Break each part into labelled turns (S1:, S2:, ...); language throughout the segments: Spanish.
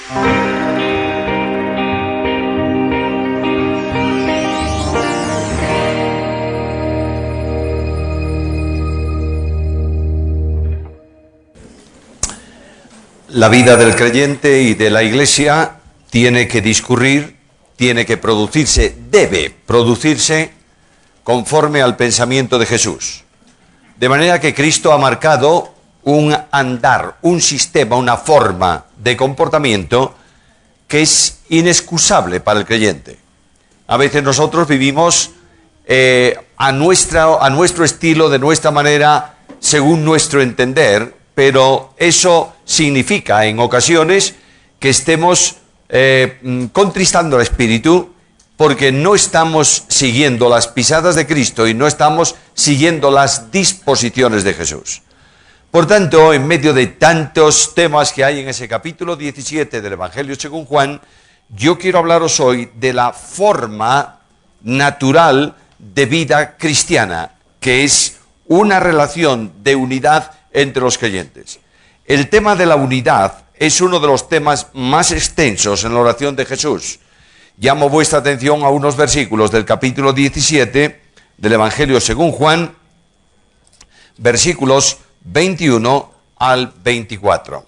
S1: La vida del creyente y de la Iglesia tiene que discurrir, tiene que producirse, debe producirse conforme al pensamiento de Jesús. De manera que Cristo ha marcado un andar, un sistema, una forma de comportamiento que es inexcusable para el creyente. A veces nosotros vivimos a nuestro estilo, de nuestra manera, según nuestro entender, pero eso significa en ocasiones que estemos contristando al Espíritu porque no estamos siguiendo las pisadas de Cristo y no estamos siguiendo las disposiciones de Jesús. Por tanto, en medio de tantos temas que hay en ese capítulo 17 del Evangelio según Juan, yo quiero hablaros hoy de la forma natural de vida cristiana, que es una relación de unidad entre los creyentes. El tema de la unidad es uno de los temas más extensos en la oración de Jesús. Llamo vuestra atención a unos versículos del capítulo 17 del Evangelio según Juan, versículos 21 al 24.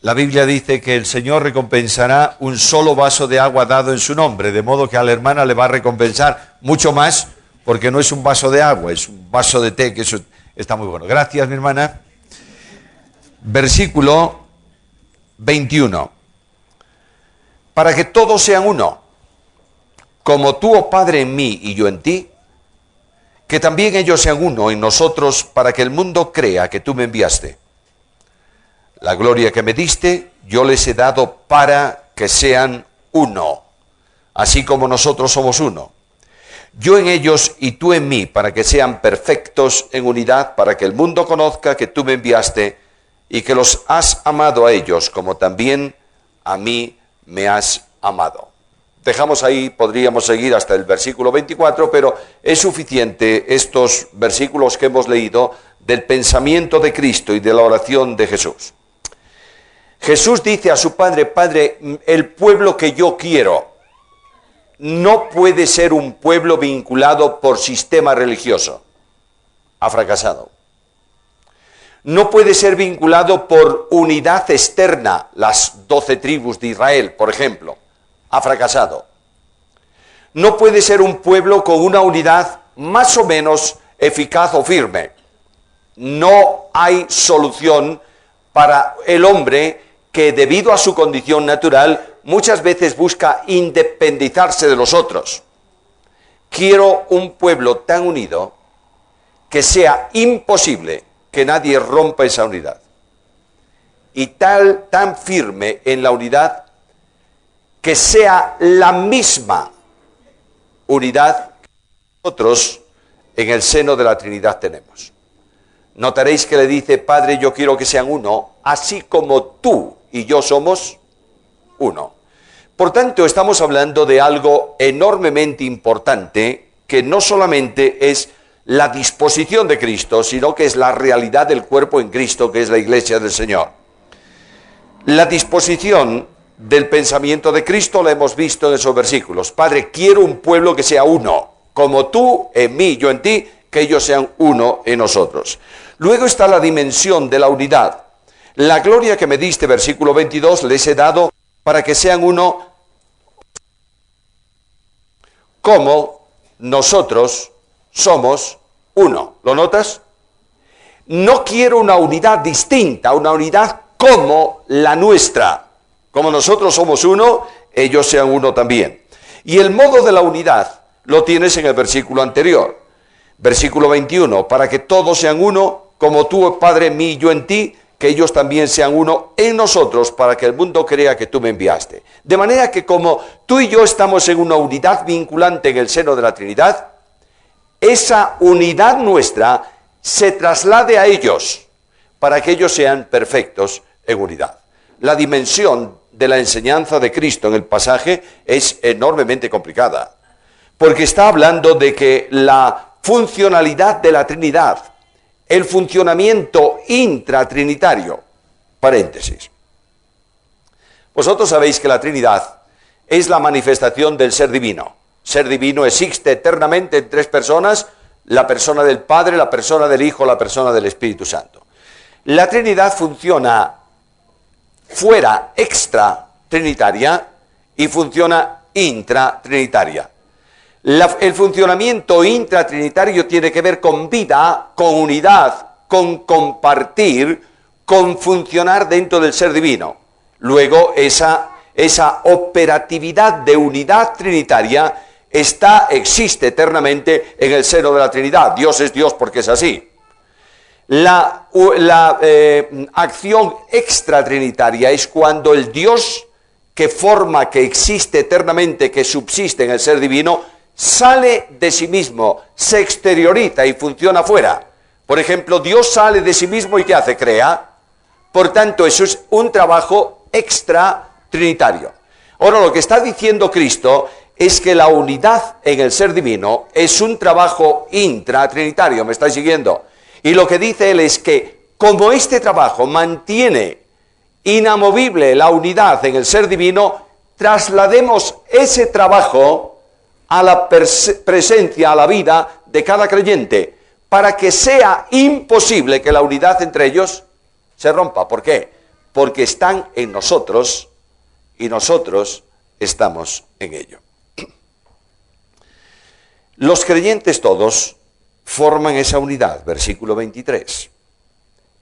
S1: La Biblia dice que el Señor recompensará un solo vaso de agua dado en su nombre, de modo que a la hermana le va a recompensar mucho más, porque no es un vaso de agua, es un vaso de té, que eso está muy bueno. Gracias, mi hermana. Versículo 21. Para que todos sean uno, como tú, oh Padre, en mí y yo en ti, que también ellos sean uno en nosotros, para que el mundo crea que tú me enviaste. La gloria que me diste, yo les he dado para que sean uno, así como nosotros somos uno. Yo en ellos y tú en mí, para que sean perfectos en unidad, para que el mundo conozca que tú me enviaste y que los has amado a ellos, como también a mí me has amado. Dejamos ahí, podríamos seguir hasta el versículo 24, pero es suficiente estos versículos que hemos leído del pensamiento de Cristo y de la oración de Jesús. Jesús dice a su Padre: Padre, el pueblo que yo quiero no puede ser un pueblo vinculado por sistema religioso. Ha fracasado. No puede ser vinculado por unidad externa, las 12 tribus de Israel, por ejemplo. Ha fracasado. No puede ser un pueblo con una unidad más o menos eficaz o firme. No hay solución para el hombre que, debido a su condición natural, muchas veces busca independizarse de los otros. Quiero un pueblo tan unido que sea imposible que nadie rompa esa unidad. Y tan firme en la unidad que sea la misma unidad que nosotros en el seno de la Trinidad tenemos. Notaréis que le dice: Padre, yo quiero que sean uno, así como tú y yo somos uno. Por tanto, estamos hablando de algo enormemente importante, que no solamente es la disposición de Cristo, sino que es la realidad del cuerpo en Cristo, que es la Iglesia del Señor. La disposición del pensamiento de Cristo la hemos visto en esos versículos. Padre, quiero un pueblo que sea uno, como tú en mí, yo en ti, que ellos sean uno en nosotros. Luego está la dimensión de la unidad. La gloria que me diste, versículo 22, les he dado para que sean uno como nosotros somos uno. ¿Lo notas? No quiero una unidad distinta, una unidad como la nuestra. Como nosotros somos uno, ellos sean uno también. Y el modo de la unidad lo tienes en el versículo anterior. Versículo 21, para que todos sean uno, como tú, Padre, en mí y yo en ti, que ellos también sean uno en nosotros, para que el mundo crea que tú me enviaste. De manera que como tú y yo estamos en una unidad vinculante en el seno de la Trinidad, esa unidad nuestra se traslade a ellos, para que ellos sean perfectos en unidad. La dimensión de la enseñanza de Cristo en el pasaje es enormemente complicada, porque está hablando de que la funcionalidad de la Trinidad, el funcionamiento intratrinitario. Paréntesis. Vosotros sabéis que la Trinidad es la manifestación del ser divino. Ser divino existe eternamente en tres personas: la persona del Padre, la persona del Hijo, la persona del Espíritu Santo. La Trinidad funciona fuera, extra trinitaria, y funciona intratrinitaria. El funcionamiento intratrinitario tiene que ver con vida, con unidad, con compartir, con funcionar dentro del ser divino. Luego esa operatividad de unidad trinitaria existe eternamente en el seno de la Trinidad. Dios es Dios porque es así. La acción extratrinitaria es cuando el Dios que forma, que existe eternamente, que subsiste en el ser divino, sale de sí mismo, se exterioriza y funciona fuera. Por ejemplo, Dios sale de sí mismo y ¿qué hace? Crea. Por tanto, eso es un trabajo extratrinitario. Ahora, lo que está diciendo Cristo es que la unidad en el ser divino es un trabajo intratrinitario. ¿Me estáis siguiendo? Y lo que dice él es que como este trabajo mantiene inamovible la unidad en el ser divino, traslademos ese trabajo a la presencia, a la vida de cada creyente, para que sea imposible que la unidad entre ellos se rompa. ¿Por qué? Porque están en nosotros y nosotros estamos en ello. Los creyentes todos forman esa unidad, versículo 23.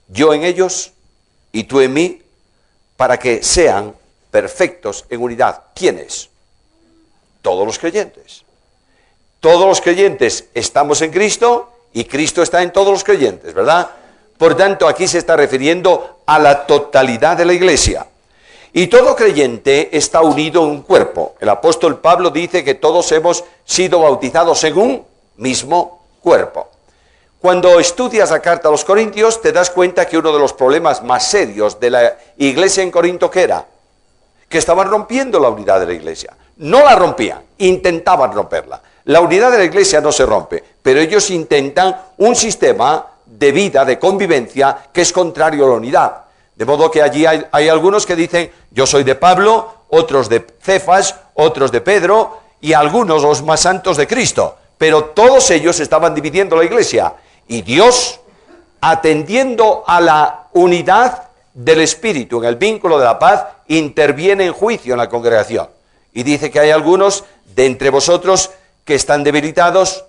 S1: Yo en ellos y tú en mí, para que sean perfectos en unidad. ¿Quiénes? Todos los creyentes. Todos los creyentes estamos en Cristo y Cristo está en todos los creyentes, ¿verdad? Por tanto, aquí se está refiriendo a la totalidad de la iglesia. Y todo creyente está unido en un cuerpo. El apóstol Pablo dice que todos hemos sido bautizados en un mismo cuerpo. Cuando estudias la carta a los Corintios, te das cuenta que uno de los problemas más serios de la iglesia en Corinto, ¿qué era? Que estaban rompiendo la unidad de la iglesia. No la rompían, intentaban romperla. La unidad de la iglesia no se rompe, pero ellos intentan un sistema de vida, de convivencia, que es contrario a la unidad. De modo que allí hay algunos que dicen, yo soy de Pablo, otros de Cefas, otros de Pedro, y algunos los más santos de Cristo. Pero todos ellos estaban dividiendo la iglesia. Y Dios, atendiendo a la unidad del Espíritu en el vínculo de la paz, interviene en juicio en la congregación. Y dice que hay algunos de entre vosotros que están debilitados,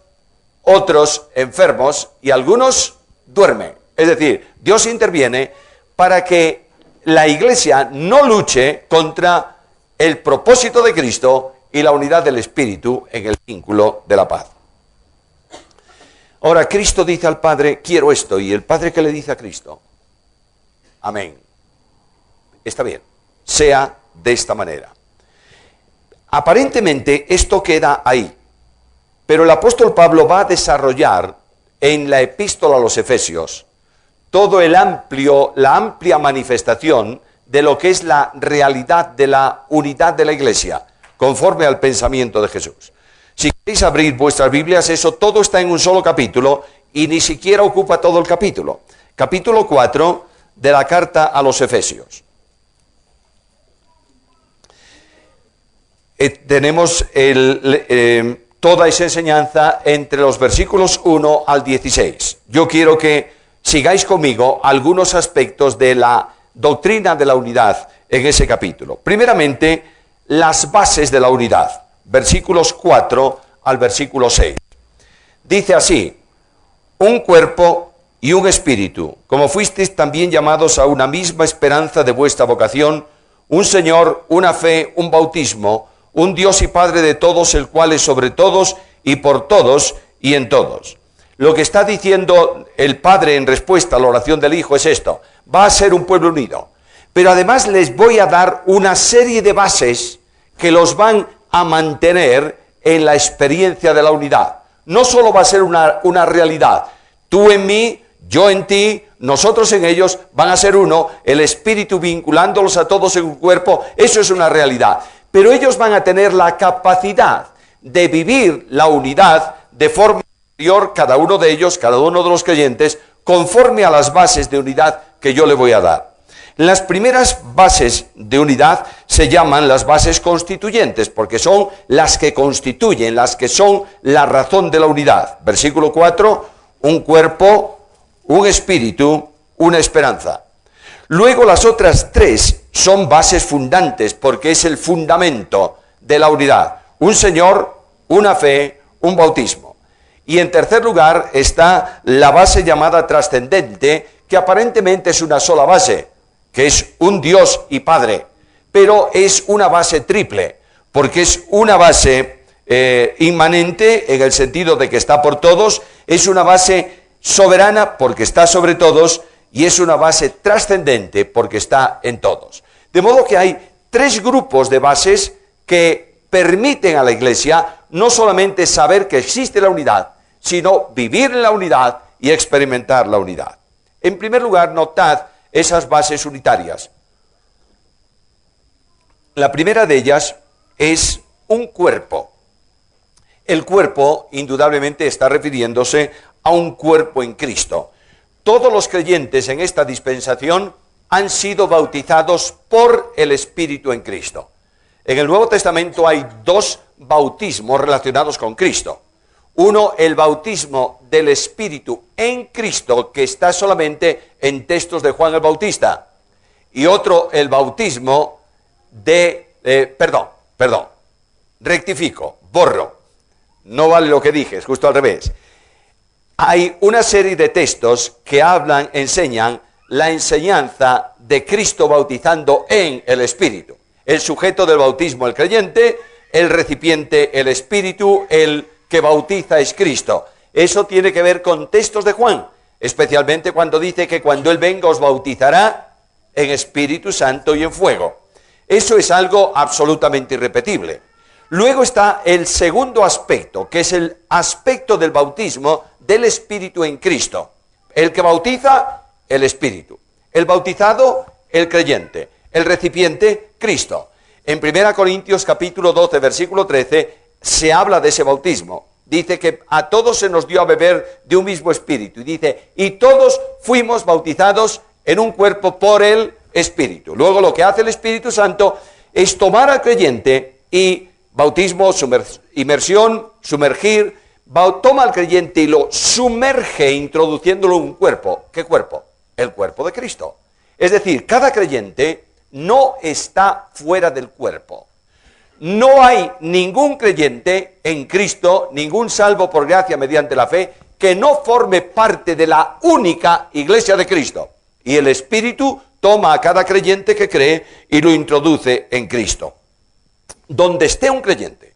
S1: otros enfermos y algunos duermen. Es decir, Dios interviene para que la iglesia no luche contra el propósito de Cristo y la unidad del Espíritu en el vínculo de la paz. Ahora, Cristo dice al Padre, quiero esto, y el Padre, ¿qué le dice a Cristo? Amén. Está bien, sea de esta manera. Aparentemente esto queda ahí, pero el apóstol Pablo va a desarrollar en la epístola a los Efesios todo la amplia manifestación de lo que es la realidad de la unidad de la iglesia, conforme al pensamiento de Jesús. Si queréis abrir vuestras Biblias, eso todo está en un solo capítulo y ni siquiera ocupa todo el capítulo. Capítulo 4 de la carta a los Efesios. Tenemos toda esa enseñanza entre los versículos 1 al 16. Yo quiero que sigáis conmigo algunos aspectos de la doctrina de la unidad en ese capítulo. Primeramente, las bases de la unidad. Versículos 4 al versículo 6. Dice así, un cuerpo y un espíritu, como fuisteis también llamados a una misma esperanza de vuestra vocación, un Señor, una fe, un bautismo, un Dios y Padre de todos, el cual es sobre todos y por todos y en todos. Lo que está diciendo el Padre en respuesta a la oración del Hijo es esto: va a ser un pueblo unido, pero además les voy a dar una serie de bases que los van a mantener en la experiencia de la unidad. No solo va a ser una realidad, tú en mí, yo en ti, nosotros en ellos, van a ser uno, el Espíritu vinculándolos a todos en un cuerpo, eso es una realidad. Pero ellos van a tener la capacidad de vivir la unidad de forma interior, cada uno de ellos, cada uno de los creyentes, conforme a las bases de unidad que yo le voy a dar. Las primeras bases de unidad se llaman las bases constituyentes, porque son las que constituyen, las que son la razón de la unidad. Versículo 4, un cuerpo, un espíritu, una esperanza. Luego las otras tres son bases fundantes, porque es el fundamento de la unidad. Un Señor, una fe, un bautismo. Y en tercer lugar está la base llamada trascendente, que aparentemente es una sola base, que es un Dios y Padre, pero es una base triple, porque es una base inmanente en el sentido de que está por todos, es una base soberana porque está sobre todos, y es una base trascendente porque está en todos. De modo que hay tres grupos de bases que permiten a la Iglesia no solamente saber que existe la unidad, sino vivir en la unidad y experimentar la unidad. En primer lugar, notad esas bases unitarias. La primera de ellas es un cuerpo. El cuerpo, indudablemente, está refiriéndose a un cuerpo en Cristo. Todos los creyentes en esta dispensación han sido bautizados por el Espíritu en Cristo. En el Nuevo Testamento hay dos bautismos relacionados con Cristo. Uno, el bautismo del Espíritu en Cristo, que está solamente en textos de Juan el Bautista. Y otro, el bautismo rectifico, borro. No vale lo que dije, es justo al revés. Hay una serie de textos que enseñan la enseñanza de Cristo bautizando en el Espíritu. El sujeto del bautismo, el creyente; el recipiente, el Espíritu; el que bautiza es Cristo. Eso tiene que ver con textos de Juan, especialmente cuando dice que cuando Él venga os bautizará en Espíritu Santo y en fuego. Eso es algo absolutamente irrepetible. Luego está el segundo aspecto, que es el aspecto del bautismo del Espíritu en Cristo. El que bautiza, el Espíritu; el bautizado, el creyente; el recipiente, Cristo. En 1 Corintios capítulo 12, versículo 13, se habla de ese bautismo. Dice que a todos se nos dio a beber de un mismo espíritu. Y dice, y todos fuimos bautizados en un cuerpo por el Espíritu. Luego lo que hace el Espíritu Santo es tomar al creyente y bautismo, inmersión, sumergir, toma al creyente y lo sumerge introduciéndolo en un cuerpo. ¿Qué cuerpo? El cuerpo de Cristo. Es decir, cada creyente no está fuera del cuerpo. No hay ningún creyente en Cristo, ningún salvo por gracia mediante la fe, que no forme parte de la única iglesia de Cristo. Y el Espíritu toma a cada creyente que cree y lo introduce en Cristo. Donde esté un creyente,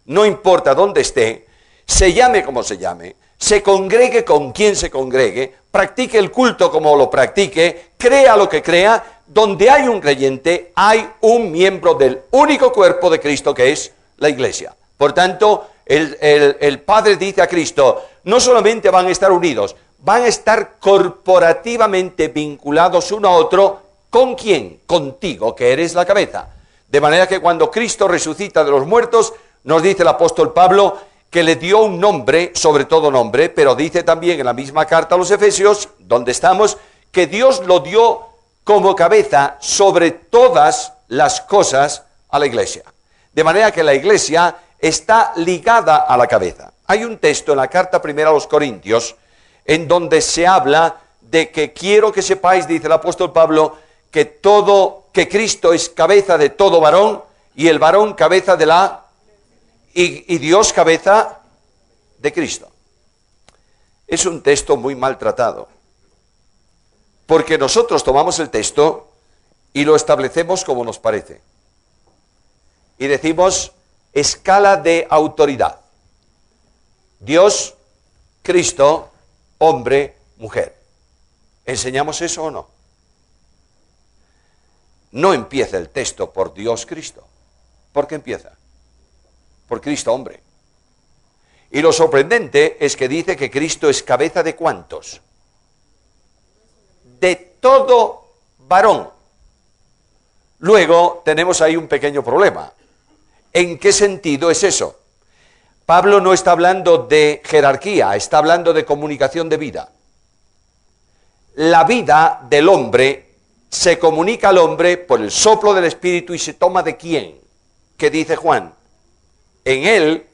S1: no importa dónde esté, se llame como se llame, se congregue con quien se congregue, practique el culto como lo practique, crea lo que crea, donde hay un creyente, hay un miembro del único cuerpo de Cristo que es la iglesia. Por tanto, el Padre dice a Cristo, no solamente van a estar unidos, van a estar corporativamente vinculados uno a otro. ¿Con quién? Contigo, que eres la cabeza. De manera que cuando Cristo resucita de los muertos, nos dice el apóstol Pablo que le dio un nombre, sobre todo nombre, pero dice también en la misma carta a los Efesios, donde estamos, que Dios lo dio como cabeza sobre todas las cosas a la iglesia. De manera que la iglesia está ligada a la cabeza. Hay un texto en la carta primera a los Corintios, en donde se habla de que quiero que sepáis, dice el apóstol Pablo, que Cristo es cabeza de todo varón, y el varón cabeza de y Dios cabeza de Cristo. Es un texto muy maltratado, porque nosotros tomamos el texto y lo establecemos como nos parece. Y decimos, escala de autoridad. Dios, Cristo, hombre, mujer. ¿Enseñamos eso o no? No empieza el texto por Dios, Cristo. ¿Por qué empieza? Por Cristo, hombre. Y lo sorprendente es que dice que Cristo es cabeza de ¿cuántos? De todo varón. Luego tenemos ahí un pequeño problema. ¿En qué sentido es eso? Pablo no está hablando de jerarquía, está hablando de comunicación de vida. la vida del hombre se comunica al hombre por el soplo del Espíritu y se toma de quién. ¿Qué dice Juan? En él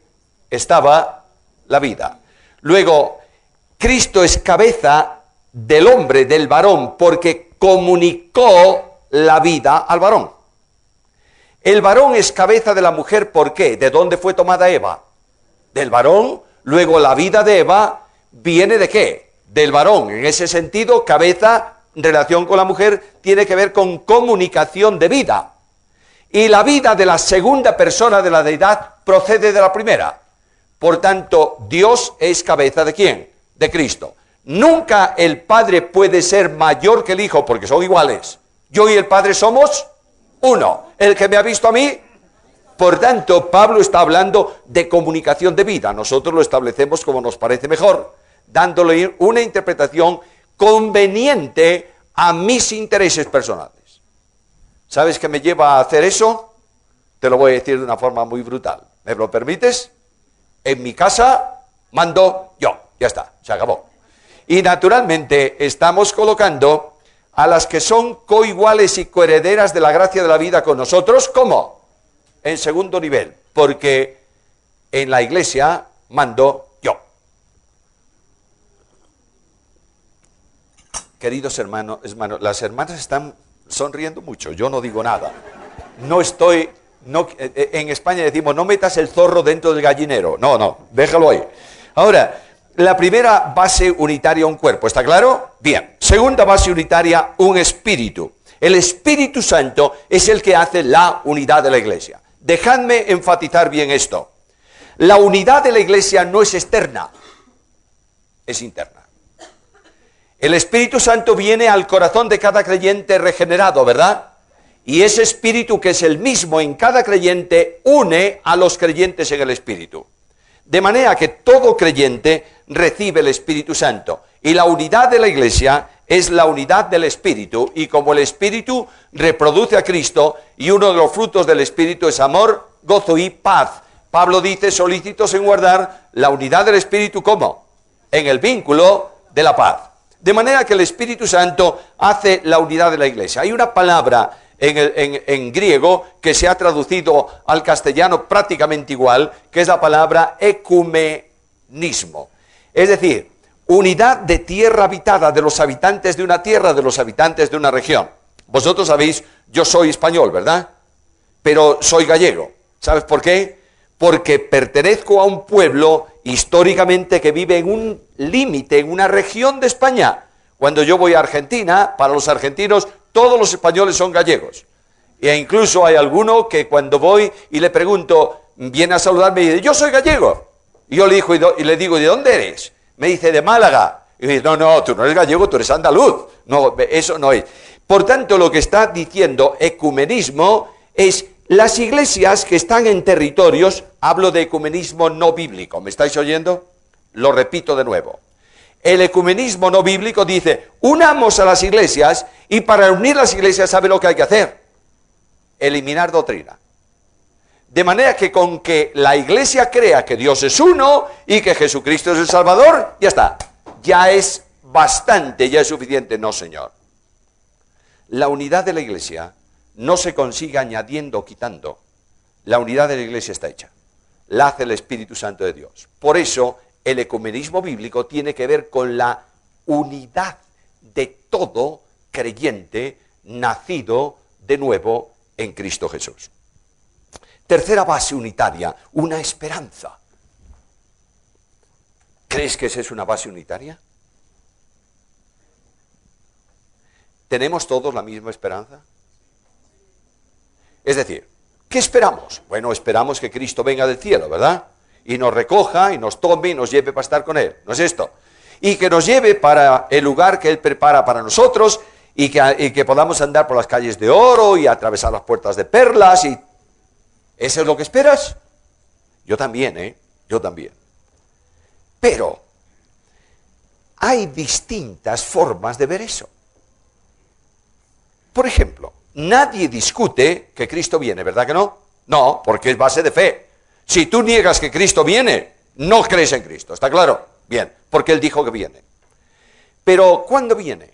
S1: estaba la vida. Luego, Cristo es cabeza del hombre, del varón, porque comunicó la vida al varón. El varón es cabeza de la mujer, ¿por qué? ¿De dónde fue tomada Eva? Del varón. Luego la vida de Eva viene ¿de qué? Del varón. En ese sentido, cabeza, en relación con la mujer, tiene que ver con comunicación de vida. Y la vida de la segunda persona de la deidad procede de la primera. Por tanto, Dios es cabeza ¿de quién? De Cristo. Nunca el Padre puede ser mayor que el Hijo, porque son iguales. Yo y el Padre somos uno. El que me ha visto a mí. Por tanto, Pablo está hablando de comunicación de vida. Nosotros lo establecemos como nos parece mejor, dándole una interpretación conveniente a mis intereses personales. ¿Sabes qué me lleva a hacer eso? Te lo voy a decir de una forma muy brutal. ¿Me lo permites? En mi casa mando yo. Ya está, se acabó. Y naturalmente estamos colocando a las que son coiguales y coherederas de la gracia de la vida con nosotros, ¿cómo? En segundo nivel, porque en la iglesia mando yo. Queridos hermanos, las hermanas están sonriendo mucho, yo no digo nada. En España decimos, no metas el zorro dentro del gallinero. No, déjalo ahí. Ahora, la primera base unitaria, un cuerpo, ¿está claro? Bien. Segunda base unitaria, un espíritu. El Espíritu Santo es el que hace la unidad de la iglesia. Dejadme enfatizar bien esto. La unidad de la iglesia no es externa, es interna. El Espíritu Santo viene al corazón de cada creyente regenerado, ¿verdad? Y ese Espíritu, que es el mismo en cada creyente, une a los creyentes en el Espíritu. De manera que todo creyente recibe el Espíritu Santo. Y la unidad de la iglesia es la unidad del Espíritu. Y como el Espíritu reproduce a Cristo, y uno de los frutos del Espíritu es amor, gozo y paz. Pablo dice, solícitos en guardar la unidad del Espíritu, ¿cómo? En el vínculo de la paz. De manera que el Espíritu Santo hace la unidad de la iglesia. Hay una palabra en griego que se ha traducido al castellano prácticamente igual, que es la palabra ecumenismo. Es decir, unidad de tierra habitada, de los habitantes de una tierra, de los habitantes de una región. Vosotros sabéis, yo soy español, ¿verdad? Pero soy gallego. ¿Sabes por qué? Porque pertenezco a un pueblo históricamente que vive en un límite, en una región de España. Cuando yo voy a Argentina, para los argentinos, todos los españoles son gallegos. E incluso hay alguno que cuando voy y le pregunto, viene a saludarme y dice, yo soy gallego. Y yo le digo, ¿de dónde eres? Me dice, de Málaga. Y me dice, no, tú no eres gallego, tú eres andaluz. No, eso no es. Por tanto, lo que está diciendo ecumenismo es las iglesias que están en territorios, hablo de ecumenismo no bíblico. ¿Me estáis oyendo? Lo repito de nuevo. El ecumenismo no bíblico dice, unamos a las iglesias, y para unir las iglesias, ¿sabe lo que hay que hacer? Eliminar doctrina. De manera que con que la iglesia crea que Dios es uno y que Jesucristo es el Salvador, ya está. Ya es bastante, ya es suficiente. No, Señor. La unidad de la iglesia no se consigue añadiendo o quitando. La unidad de la iglesia está hecha. La hace el Espíritu Santo de Dios. Por eso, el ecumenismo bíblico tiene que ver con la unidad de todo creyente nacido de nuevo en Cristo Jesús. Tercera base unitaria, una esperanza. ¿Crees que esa es una base unitaria? ¿Tenemos todos la misma esperanza? Es decir, ¿qué esperamos? Bueno, esperamos que Cristo venga del cielo, ¿verdad? Y nos recoja, y nos tome, y nos lleve para estar con Él. ¿No es esto? Y que nos lleve para el lugar que Él prepara para nosotros, y que podamos andar por las calles de oro, y atravesar las puertas de perlas, y... ¿Eso es lo que esperas? Yo también, Yo también. Pero hay distintas formas de ver eso. Por ejemplo, nadie discute que Cristo viene, ¿verdad que no? No, porque es base de fe. Si tú niegas que Cristo viene, no crees en Cristo, ¿está claro? Bien, porque Él dijo que viene. Pero ¿cuándo viene?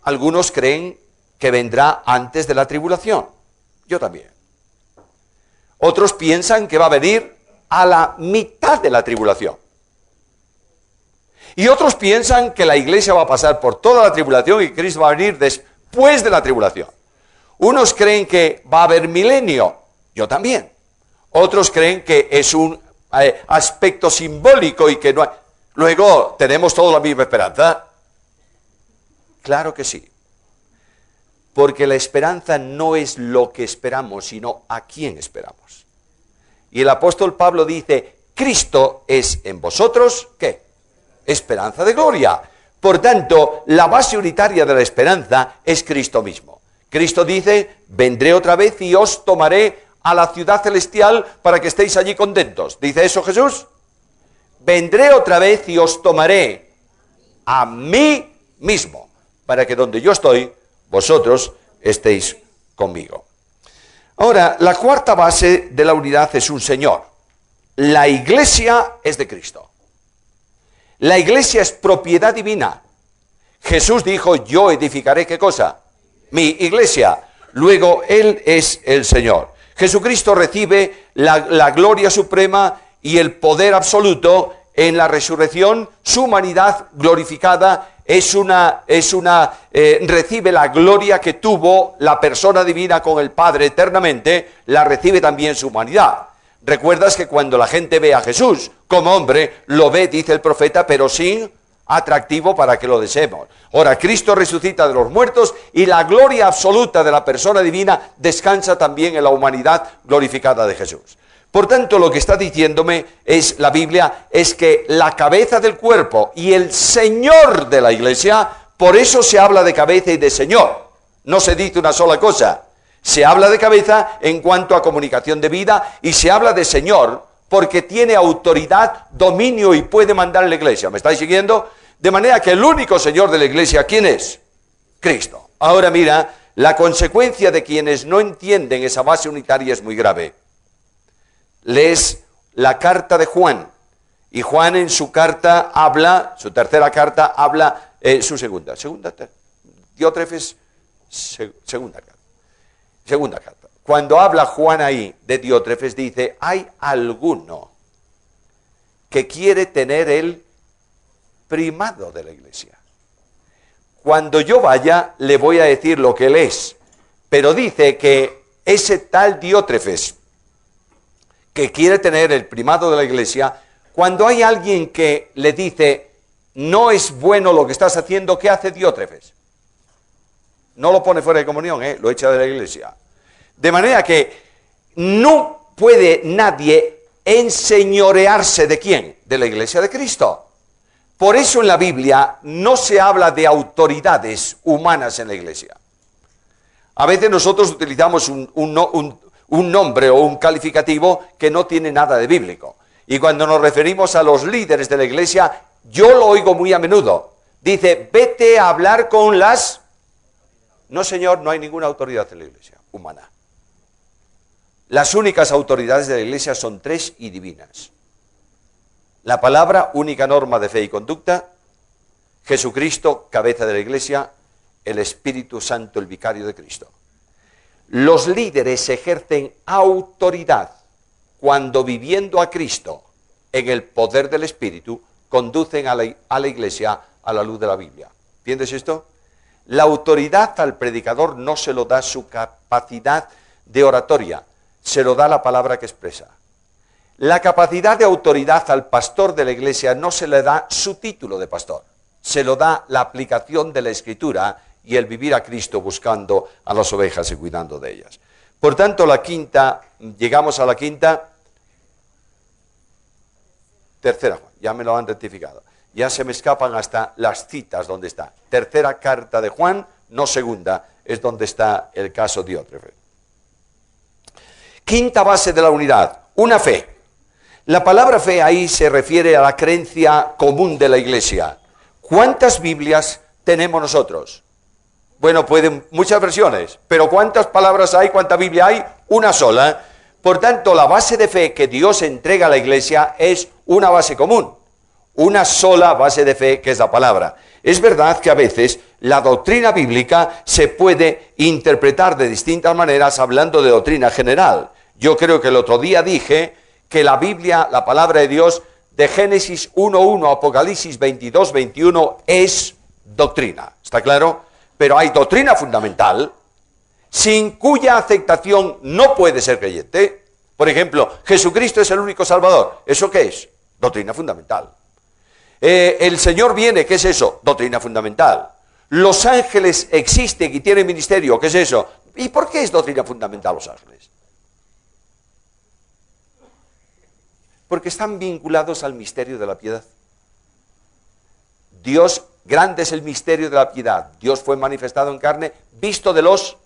S1: Algunos creen que vendrá antes de la tribulación. Yo también. Otros piensan que va a venir a la mitad de la tribulación. Y otros piensan que la iglesia va a pasar por toda la tribulación y Cristo va a venir después de la tribulación. Unos creen que va a haber milenio. Yo también. Otros creen que es un aspecto simbólico y que no hay. Luego, ¿tenemos todos la misma esperanza? Claro que sí. Porque la esperanza no es lo que esperamos, sino a quién esperamos. Y el apóstol Pablo dice, Cristo es en vosotros, ¿qué? Esperanza de gloria. Por tanto, la base unitaria de la esperanza es Cristo mismo. Cristo dice, vendré otra vez y os tomaré a la ciudad celestial para que estéis allí contentos. ¿Dice eso Jesús? Vendré otra vez y os tomaré a mí mismo, para que donde yo estoy, vosotros estéis conmigo. Ahora, la cuarta base de la unidad es un Señor. La iglesia es de Cristo. La iglesia es propiedad divina. Jesús dijo, yo edificaré, ¿qué cosa? Mi iglesia. Luego, Él es el Señor. Jesucristo recibe la gloria suprema y el poder absoluto en la resurrección. Su humanidad glorificada recibe la gloria que tuvo la persona divina con el Padre eternamente, la recibe también su humanidad. Recuerdas que cuando la gente ve a Jesús como hombre, lo ve, dice el profeta, pero sin atractivo para que lo deseemos. Ahora, Cristo resucita de los muertos y la gloria absoluta de la persona divina descansa también en la humanidad glorificada de Jesús. Por tanto, lo que está diciéndome es la Biblia, es que la cabeza del cuerpo y el Señor de la iglesia, por eso se habla de cabeza y de Señor. No se dice una sola cosa. Se habla de cabeza en cuanto a comunicación de vida y se habla de Señor porque tiene autoridad, dominio y puede mandar en la iglesia. ¿Me estáis siguiendo? De manera que el único Señor de la iglesia, ¿quién es? Cristo. Ahora mira, la consecuencia de quienes no entienden esa base unitaria es muy grave. Lees la carta de Juan, y Juan en su carta habla, su tercera carta habla, Diótrefes, segunda carta. Cuando habla Juan ahí de Diótrefes, dice, hay alguno que quiere tener el primado de la iglesia. Cuando yo vaya, le voy a decir lo que él es, pero dice que ese tal Diótrefes, que quiere tener el primado de la iglesia, cuando hay alguien que le dice, no es bueno lo que estás haciendo, ¿qué hace Diótrefes? No lo pone fuera de comunión, lo echa de la iglesia. De manera que no puede nadie enseñorearse ¿de quién? De la iglesia de Cristo. Por eso en la Biblia no se habla de autoridades humanas en la iglesia. A veces nosotros utilizamos un nombre o un calificativo que no tiene nada de bíblico. Y cuando nos referimos a los líderes de la iglesia, yo lo oigo muy a menudo. Dice, vete a hablar con las... No, señor, no hay ninguna autoridad en la iglesia humana. Las únicas autoridades de la iglesia son tres y divinas. La palabra, única norma de fe y conducta, Jesucristo, cabeza de la iglesia, el Espíritu Santo, el vicario de Cristo. Los líderes ejercen autoridad cuando viviendo a Cristo en el poder del Espíritu conducen a la iglesia a la luz de la Biblia. ¿Entiendes esto? La autoridad al predicador no se lo da su capacidad de oratoria, se lo da la palabra que expresa. La capacidad de autoridad al pastor de la iglesia no se le da su título de pastor, se lo da la aplicación de la Escritura y el vivir a Cristo buscando a las ovejas y cuidando de ellas. Por tanto, llegamos a la tercera, ya me lo han rectificado. Ya se me escapan hasta las citas donde está. Tercera carta de Juan, no segunda, es donde está el caso Diótrefes. Quinta base de la unidad, una fe. La palabra fe ahí se refiere a la creencia común de la iglesia. ¿Cuántas Biblias tenemos nosotros? Bueno, pueden muchas versiones, pero ¿cuántas palabras hay? ¿Cuánta Biblia hay? Una sola. Por tanto, la base de fe que Dios entrega a la iglesia es una base común. Una sola base de fe que es la palabra. Es verdad que a veces la doctrina bíblica se puede interpretar de distintas maneras hablando de doctrina general. Yo creo que el otro día dije que la Biblia, la palabra de Dios, de Génesis 1:1 a Apocalipsis 22:21 es doctrina. ¿Está claro? Pero hay doctrina fundamental sin cuya aceptación no puede ser creyente. Por ejemplo, Jesucristo es el único Salvador. ¿Eso qué es? Doctrina fundamental. El Señor viene, ¿qué es eso? Doctrina fundamental. Los ángeles existen y tienen ministerio, ¿qué es eso? ¿Y por qué es doctrina fundamental los ángeles? Porque están vinculados al misterio de la piedad. Dios, grande es el misterio de la piedad. Dios fue manifestado en carne, visto de los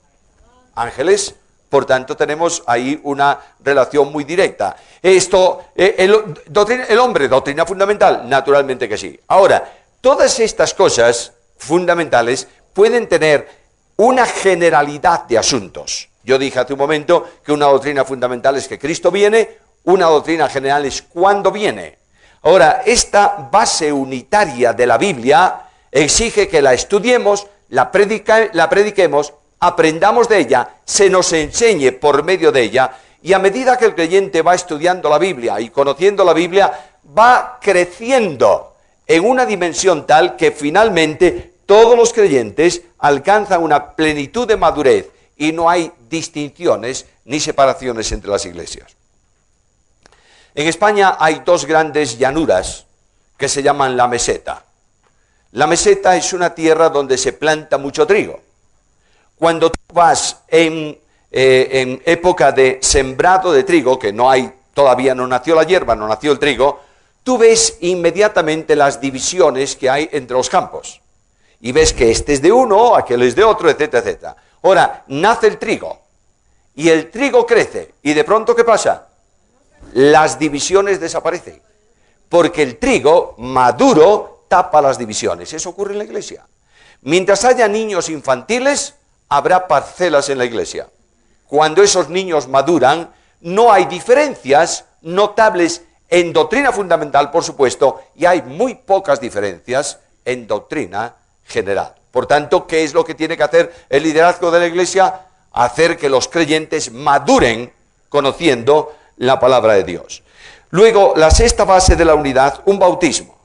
S1: ángeles. Por tanto, tenemos ahí una relación muy directa. Esto, el hombre, doctrina fundamental, naturalmente que sí. Ahora, todas estas cosas fundamentales pueden tener una generalidad de asuntos. Yo dije hace un momento que una doctrina fundamental es que Cristo viene, una doctrina general es cuándo viene. Ahora, esta base unitaria de la Biblia exige que la estudiemos, la prediquemos, aprendamos de ella, se nos enseñe por medio de ella, y a medida que el creyente va estudiando la Biblia y conociendo la Biblia, va creciendo en una dimensión tal que finalmente todos los creyentes alcanzan una plenitud de madurez y no hay distinciones ni separaciones entre las iglesias. En España hay dos grandes llanuras que se llaman la meseta. La meseta es una tierra donde se planta mucho trigo. Cuando tú vas en época de sembrado de trigo, que no hay, todavía no nació la hierba, no nació el trigo, tú ves inmediatamente las divisiones que hay entre los campos. Y ves que este es de uno, aquel es de otro, etcétera, etcétera. Ahora, nace el trigo, y el trigo crece, y de pronto, ¿qué pasa? Las divisiones desaparecen, porque el trigo maduro tapa las divisiones. Eso ocurre en la iglesia. Mientras haya niños infantiles, habrá parcelas en la iglesia. Cuando esos niños maduran, no hay diferencias notables en doctrina fundamental, por supuesto, y hay muy pocas diferencias en doctrina general. Por tanto, ¿qué es lo que tiene que hacer el liderazgo de la iglesia? Hacer que los creyentes maduren conociendo la palabra de Dios. Luego, la sexta base de la unidad, un bautismo.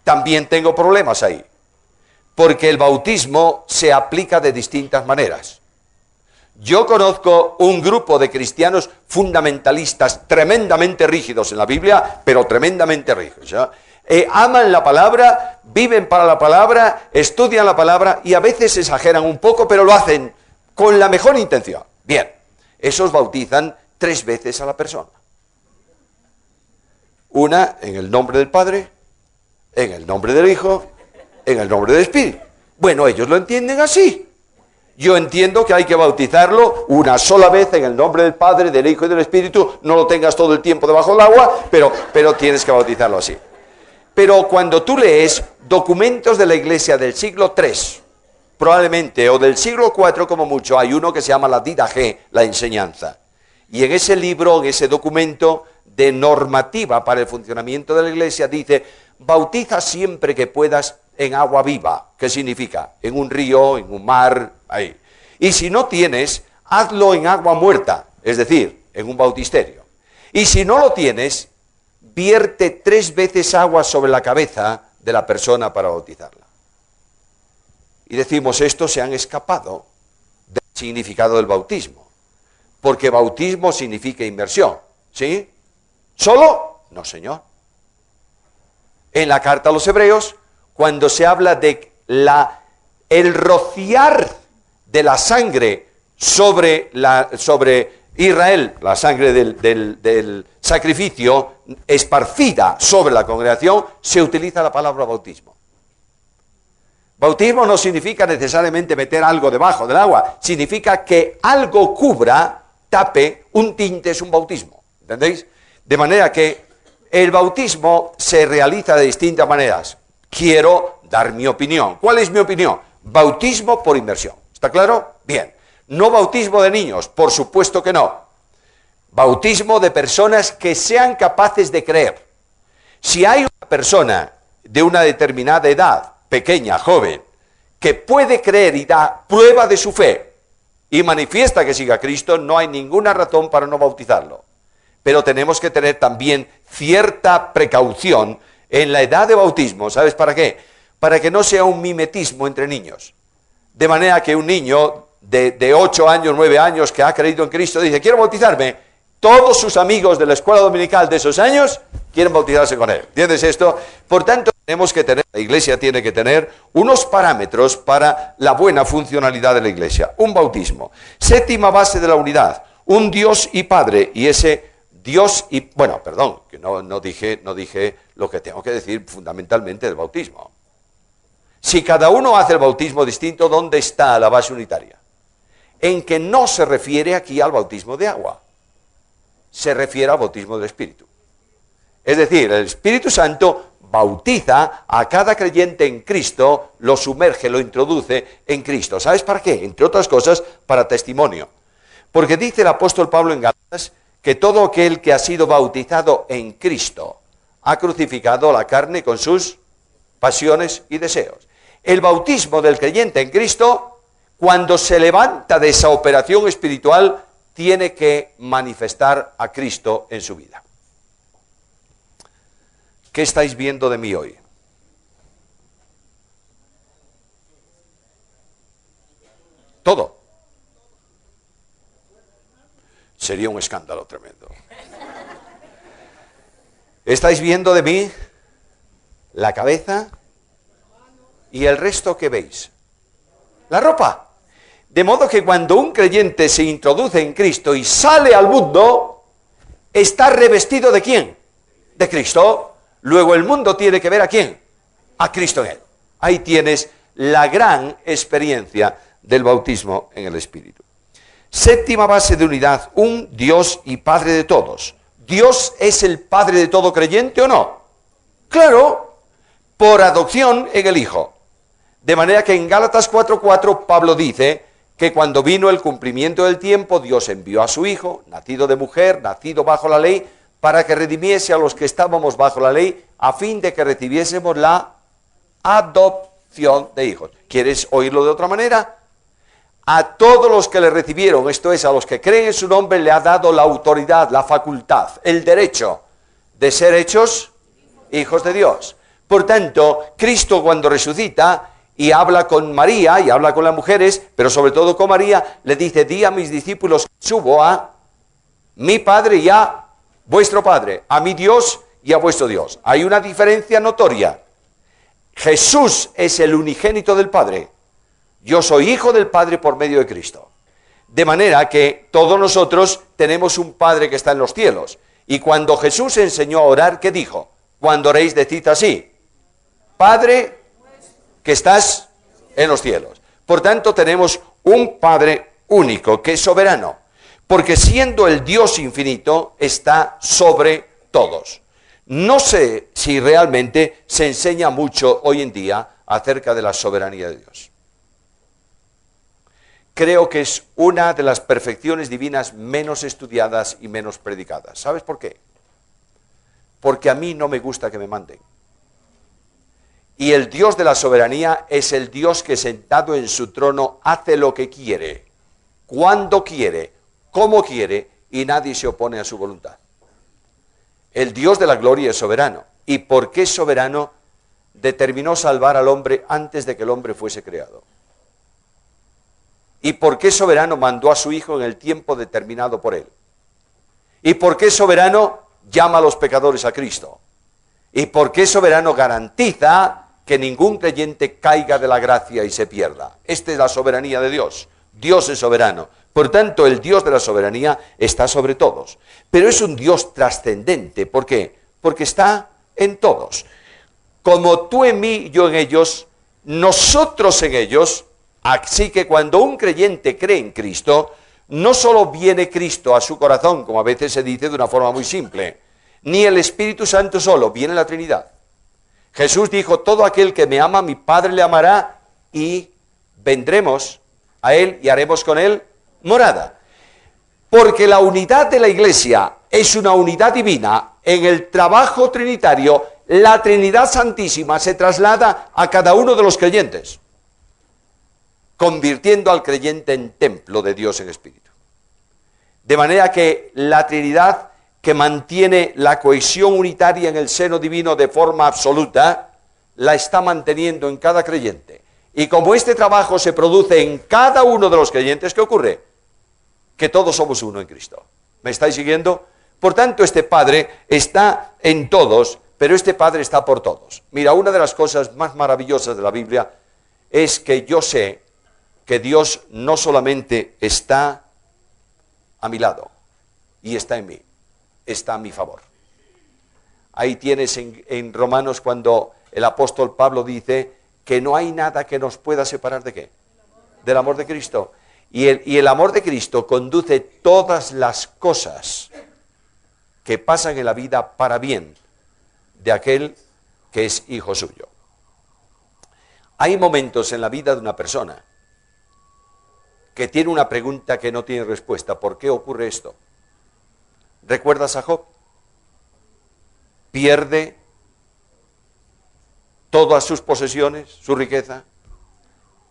S1: También tengo problemas ahí, porque el bautismo se aplica de distintas maneras. Yo conozco un grupo de cristianos fundamentalistas tremendamente rígidos en la Biblia, pero tremendamente rígidos, ¿ya? Aman la palabra, viven para la palabra, estudian la palabra y a veces exageran un poco, pero lo hacen con la mejor intención. Bien, esos bautizan 3 veces a la persona. Una en el nombre del Padre, en el nombre del Hijo, en el nombre del Espíritu. Bueno, ellos lo entienden así. Yo entiendo que hay que bautizarlo una sola vez en el nombre del Padre, del Hijo y del Espíritu. No lo tengas todo el tiempo debajo del agua, pero tienes que bautizarlo así. Pero cuando tú lees documentos de la Iglesia del siglo III, probablemente, o del siglo IV como mucho, hay uno que se llama la Didache, la enseñanza. Y en ese libro, en ese documento de normativa para el funcionamiento de la Iglesia, dice: bautiza siempre que puedas en agua viva. ¿Qué significa? En un río, en un mar, ahí. Y si no tienes, hazlo en agua muerta, es decir, en un bautisterio. Y si no lo tienes, vierte 3 veces agua sobre la cabeza de la persona para bautizarla. Y decimos, estos se han escapado del significado del bautismo, porque bautismo significa inmersión, ¿sí? ¿Solo? No, señor. En la carta a los Hebreos, cuando se habla de el rociar de la sangre sobre Israel, la sangre del sacrificio esparcida sobre la congregación, se utiliza la palabra bautismo. Bautismo no significa necesariamente meter algo debajo del agua, significa que algo cubra, tape, un tinte es un bautismo, ¿entendéis? De manera que el bautismo se realiza de distintas maneras. Quiero dar mi opinión. ¿Cuál es mi opinión? Bautismo por inmersión. ¿Está claro? Bien. No bautismo de niños, por supuesto que no. Bautismo de personas que sean capaces de creer. Si hay una persona de una determinada edad, pequeña, joven, que puede creer y da prueba de su fe y manifiesta que siga a Cristo, no hay ninguna razón para no bautizarlo. Pero tenemos que tener también cierta precaución en la edad de bautismo. ¿Sabes para qué? Para que no sea un mimetismo entre niños. De manera que un niño de 8 años, 9 años que ha creído en Cristo dice, quiero bautizarme. Todos sus amigos de la escuela dominical de esos años quieren bautizarse con él. ¿Entiendes esto? Por tanto, tenemos que tener, la iglesia tiene que tener unos parámetros para la buena funcionalidad de la iglesia. Un bautismo. Séptima base de la unidad. Un Dios y Padre. Y ese Dios y... Bueno, perdón, que no dije lo que tengo que decir fundamentalmente del bautismo. Si cada uno hace el bautismo distinto, ¿dónde está la base unitaria? En que no se refiere aquí al bautismo de agua. Se refiere al bautismo del Espíritu. Es decir, el Espíritu Santo bautiza a cada creyente en Cristo, lo sumerge, lo introduce en Cristo. ¿Sabes para qué? Entre otras cosas, para testimonio. Porque dice el apóstol Pablo en Gálatas que todo aquel que ha sido bautizado en Cristo ha crucificado la carne con sus pasiones y deseos. El bautismo del creyente en Cristo, cuando se levanta de esa operación espiritual, tiene que manifestar a Cristo en su vida. ¿Qué estáis viendo de mí hoy? Todo. Sería un escándalo tremendo. ¿Estáis viendo de mí la cabeza y el resto que veis? La ropa. De modo que cuando un creyente se introduce en Cristo y sale al mundo, está revestido ¿de quién? De Cristo. Luego el mundo tiene que ver ¿a quién? A Cristo en él. Ahí tienes la gran experiencia del bautismo en el Espíritu. Séptima base de unidad, un Dios y Padre de todos. ¿Dios es el Padre de todo creyente o no? Claro, por adopción en el Hijo. De manera que en Gálatas 4:4 Pablo dice que cuando vino el cumplimiento del tiempo, Dios envió a su Hijo, nacido de mujer, nacido bajo la ley, para que redimiese a los que estábamos bajo la ley, a fin de que recibiésemos la adopción de hijos. ¿Quieres oírlo de otra manera? A todos los que le recibieron, esto es, a los que creen en su nombre, le ha dado la autoridad, la facultad, el derecho de ser hechos hijos de Dios. Por tanto, Cristo cuando resucita y habla con María, y habla con las mujeres, pero sobre todo con María, le dice, di a mis discípulos, subo a mi Padre y a vuestro Padre, a mi Dios y a vuestro Dios. Hay una diferencia notoria. Jesús es el unigénito del Padre. Yo soy hijo del Padre por medio de Cristo. De manera que todos nosotros tenemos un Padre que está en los cielos. Y cuando Jesús enseñó a orar, ¿qué dijo? Cuando oréis, decid así: Padre que estás en los cielos. Por tanto, tenemos un Padre único, que es soberano. Porque siendo el Dios infinito, está sobre todos. No sé si realmente se enseña mucho hoy en día acerca de la soberanía de Dios. Creo que es una de las perfecciones divinas menos estudiadas y menos predicadas. ¿Sabes por qué? Porque a mí no me gusta que me manden. Y el Dios de la soberanía es el Dios que sentado en su trono hace lo que quiere, cuando quiere, como quiere, y nadie se opone a su voluntad. El Dios de la gloria es soberano. ¿Y por qué soberano? Determinó salvar al hombre antes de que el hombre fuese creado. ¿Y por qué soberano mandó a su Hijo en el tiempo determinado por él? ¿Y por qué soberano llama a los pecadores a Cristo? ¿Y por qué soberano garantiza que ningún creyente caiga de la gracia y se pierda? Esta es la soberanía de Dios. Dios es soberano. Por tanto, el Dios de la soberanía está sobre todos. Pero es un Dios trascendente. ¿Por qué? Porque está en todos. Como tú en mí, yo en ellos, nosotros en ellos. Así que cuando un creyente cree en Cristo, no solo viene Cristo a su corazón, como a veces se dice de una forma muy simple, ni el Espíritu Santo solo, viene la Trinidad. Jesús dijo, todo aquel que me ama, mi Padre le amará y vendremos a él y haremos con él morada. Porque la unidad de la Iglesia es una unidad divina. En el trabajo trinitario, la Trinidad Santísima se traslada a cada uno de los creyentes. convirtiendo al creyente en templo de Dios en espíritu. De manera que la Trinidad, que mantiene la cohesión unitaria en el seno divino de forma absoluta, la está manteniendo en cada creyente. Y como este trabajo se produce en cada uno de los creyentes, ¿qué ocurre? Que todos somos uno en Cristo. ¿Me estáis siguiendo? Por tanto, este Padre está en todos, pero este Padre está por todos. Mira, una de las cosas más maravillosas de la Biblia es que yo sé que Dios no solamente está a mi lado y está en mí, está a mi favor. Ahí tienes en Romanos cuando el apóstol Pablo dice que no hay nada que nos pueda separar ¿de qué? Del amor de Cristo. Y el amor de Cristo conduce todas las cosas que pasan en la vida para bien de aquel que es hijo suyo. Hay momentos en la vida de una persona que tiene una pregunta que no tiene respuesta. ¿Por qué ocurre esto? ¿Recuerdas a Job? Pierde todas sus posesiones, su riqueza,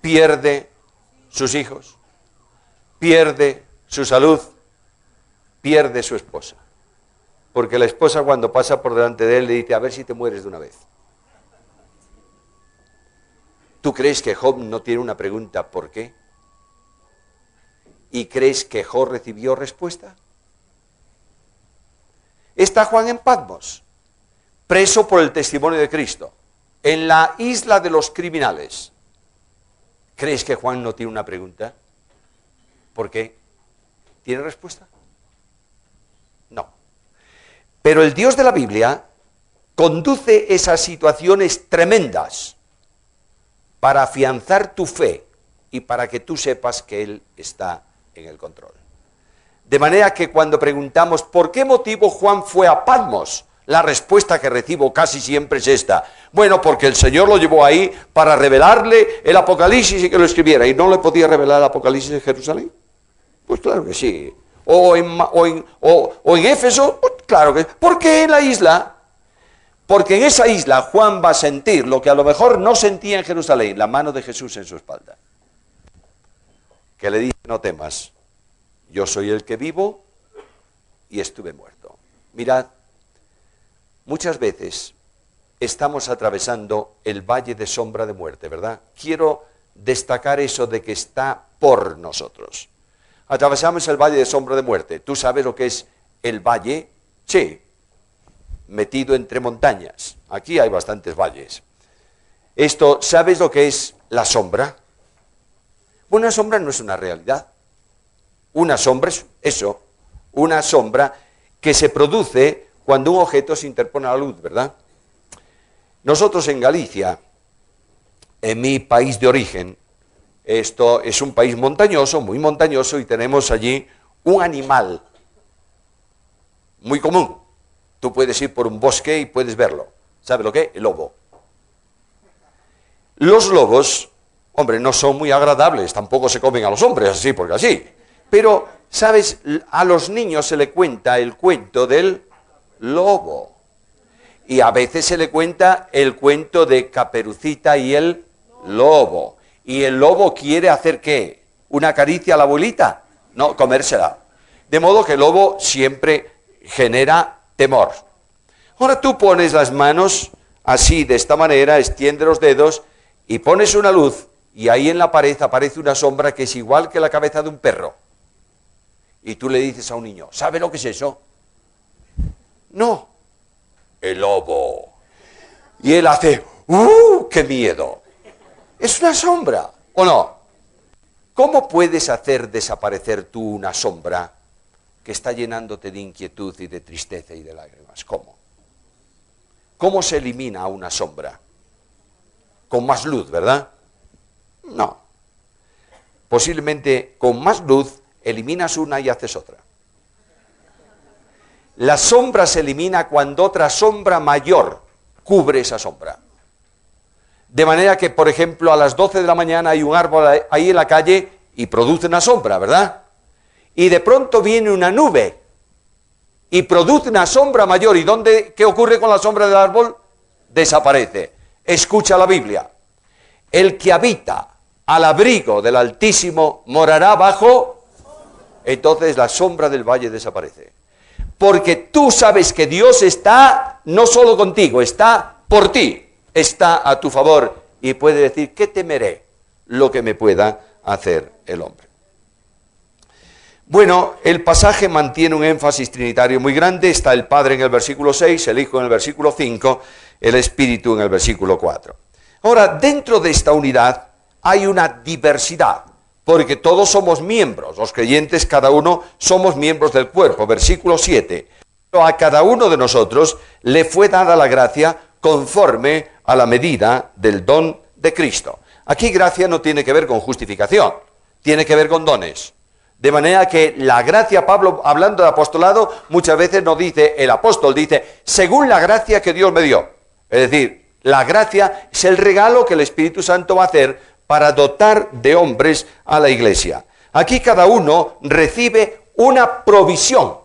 S1: pierde sus hijos, pierde su salud, pierde su esposa. Porque la esposa cuando pasa por delante de él le dice, a ver si te mueres de una vez. ¿Tú crees que Job no tiene una pregunta por qué? ¿Y crees que Job recibió respuesta? Está Juan en Patmos, preso por el testimonio de Cristo, en la isla de los criminales. ¿Crees que Juan no tiene una pregunta? ¿Por qué? ¿Tiene respuesta? No. Pero el Dios de la Biblia conduce esas situaciones tremendas para afianzar tu fe y para que tú sepas que Él está en el control. De manera que cuando preguntamos ¿por qué motivo Juan fue a Patmos? La respuesta que recibo casi siempre es esta. Bueno, porque el Señor lo llevó ahí para revelarle el Apocalipsis y que lo escribiera. ¿Y no le podía revelar el Apocalipsis en Jerusalén? Pues claro que sí. O en Éfeso, pues claro que sí. ¿Por qué en la isla? Porque en esa isla Juan va a sentir lo que a lo mejor no sentía en Jerusalén, la mano de Jesús en su espalda. Que le dice, no temas, yo soy el que vivo y estuve muerto. Mirad, muchas veces estamos atravesando el valle de sombra de muerte, ¿verdad? Quiero destacar eso de que está por nosotros. Atravesamos el valle de sombra de muerte. ¿Tú sabes lo que es el valle? Sí, metido entre montañas. Aquí hay bastantes valles. ¿Sabes lo que es la sombra? Una sombra no es una realidad. Una sombra es eso, una sombra que se produce cuando un objeto se interpone a la luz, ¿verdad? Nosotros en Galicia, en mi país de origen, esto es un país montañoso, muy montañoso, y tenemos allí un animal muy común. Tú puedes ir por un bosque y puedes verlo. ¿Sabes lo que es? El lobo. Los lobos, hombre, no son muy agradables, tampoco se comen a los hombres así porque así. Pero, ¿sabes? A los niños se le cuenta el cuento del lobo. Y a veces se le cuenta el cuento de Caperucita y el lobo. ¿Y el lobo quiere hacer qué? ¿Una caricia a la abuelita? No, comérsela. De modo que el lobo siempre genera temor. Ahora tú pones las manos así, de esta manera, extiende los dedos y pones una luz y ahí en la pared aparece una sombra que es igual que la cabeza de un perro. Y tú le dices a un niño, ¿sabe lo que es eso? No, el lobo. Y él hace, ¡qué miedo! Es una sombra, ¿o no? ¿Cómo puedes hacer desaparecer tú una sombra que está llenándote de inquietud y de tristeza y de lágrimas? ¿Cómo? ¿Cómo se elimina una sombra? Con más luz, ¿verdad? No. Posiblemente con más luz eliminas una y haces otra. La sombra se elimina cuando otra sombra mayor cubre esa sombra. De manera que, por ejemplo, a las 12 de la mañana hay un árbol ahí en la calle y produce una sombra, ¿verdad? Y de pronto viene una nube y produce una sombra mayor. ¿Y qué ocurre con la sombra del árbol? Desaparece. Escucha la Biblia. El que habita al abrigo del Altísimo morará bajo, entonces la sombra del valle desaparece. Porque tú sabes que Dios está no solo contigo, está por ti, está a tu favor y puede decir, ¿qué temeré? Lo que me pueda hacer el hombre. Bueno, el pasaje mantiene un énfasis trinitario muy grande. Está el Padre en el versículo 6, el Hijo en el versículo 5, el Espíritu en el versículo 4. Ahora, dentro de esta unidad hay una diversidad, porque todos somos miembros, los creyentes cada uno somos miembros del cuerpo. Versículo 7, pero a cada uno de nosotros le fue dada la gracia conforme a la medida del don de Cristo. Aquí gracia no tiene que ver con justificación, tiene que ver con dones. De manera que la gracia, Pablo, hablando de apostolado, muchas veces no dice el apóstol, dice, según la gracia que Dios me dio. Es decir, la gracia es el regalo que el Espíritu Santo va a hacer para dotar de hombres a la iglesia. Aquí cada uno recibe una provisión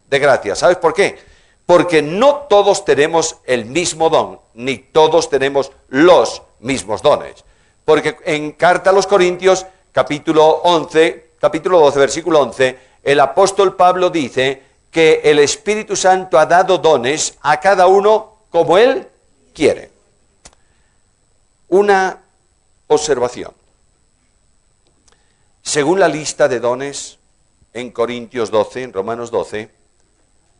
S1: de gracia. ¿Sabes por qué? Porque no todos tenemos el mismo don, ni todos tenemos los mismos dones. Porque en Carta a los Corintios, capítulo 12, versículo 11, el apóstol Pablo dice que el Espíritu Santo ha dado dones a cada uno como Él quiere. Una observación. Según la lista de dones en Corintios 12, en Romanos 12,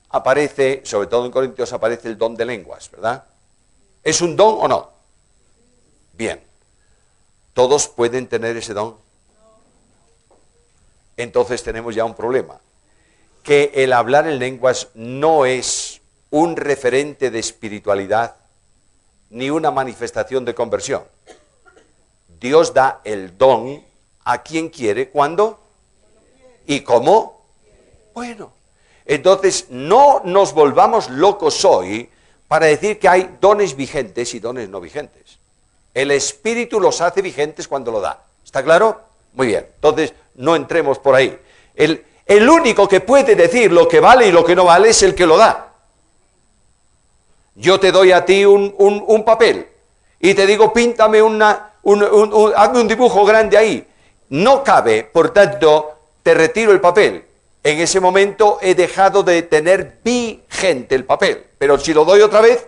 S1: aparece, sobre todo en Corintios, aparece el don de lenguas, ¿verdad? ¿Es un don o no? Bien. ¿Todos pueden tener ese don? Entonces tenemos ya un problema, que el hablar en lenguas no es un referente de espiritualidad ni una manifestación de conversión. Dios da el don a quien quiere, ¿cuándo? ¿Y cómo? Bueno, entonces no nos volvamos locos hoy para decir que hay dones vigentes y dones no vigentes. El Espíritu los hace vigentes cuando lo da. ¿Está claro? Muy bien, entonces no entremos por ahí. El único que puede decir lo que vale y lo que no vale es el que lo da. Yo te doy a ti un papel y te digo, píntame hazme un dibujo grande ahí. No cabe, por tanto, te retiro el papel. En ese momento he dejado de tener vigente el papel. Pero si lo doy otra vez,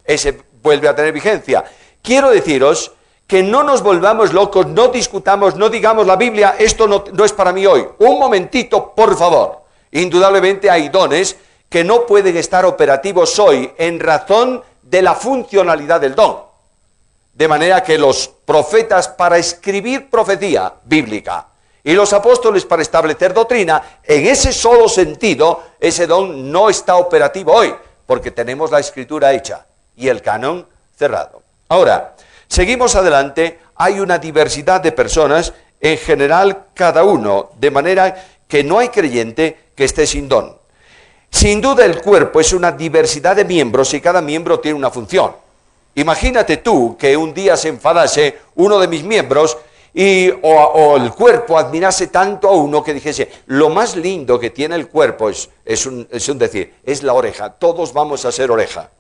S1: ese vuelve a tener vigencia. Quiero deciros que no nos volvamos locos, no discutamos, no digamos la Biblia, esto no es para mí hoy. Un momentito, por favor. Indudablemente hay dones que no pueden estar operativos hoy en razón de la funcionalidad del don. De manera que los profetas para escribir profecía bíblica y los apóstoles para establecer doctrina, en ese solo sentido, ese don no está operativo hoy, porque tenemos la escritura hecha y el canon cerrado. Ahora, seguimos adelante, hay una diversidad de personas, en general cada uno, de manera que no hay creyente que esté sin don. Sin duda el cuerpo es una diversidad de miembros y cada miembro tiene una función. Imagínate tú que un día se enfadase uno de mis miembros o el cuerpo admirase tanto a uno que dijese, lo más lindo que tiene el cuerpo es un decir, es la oreja, todos vamos a ser oreja.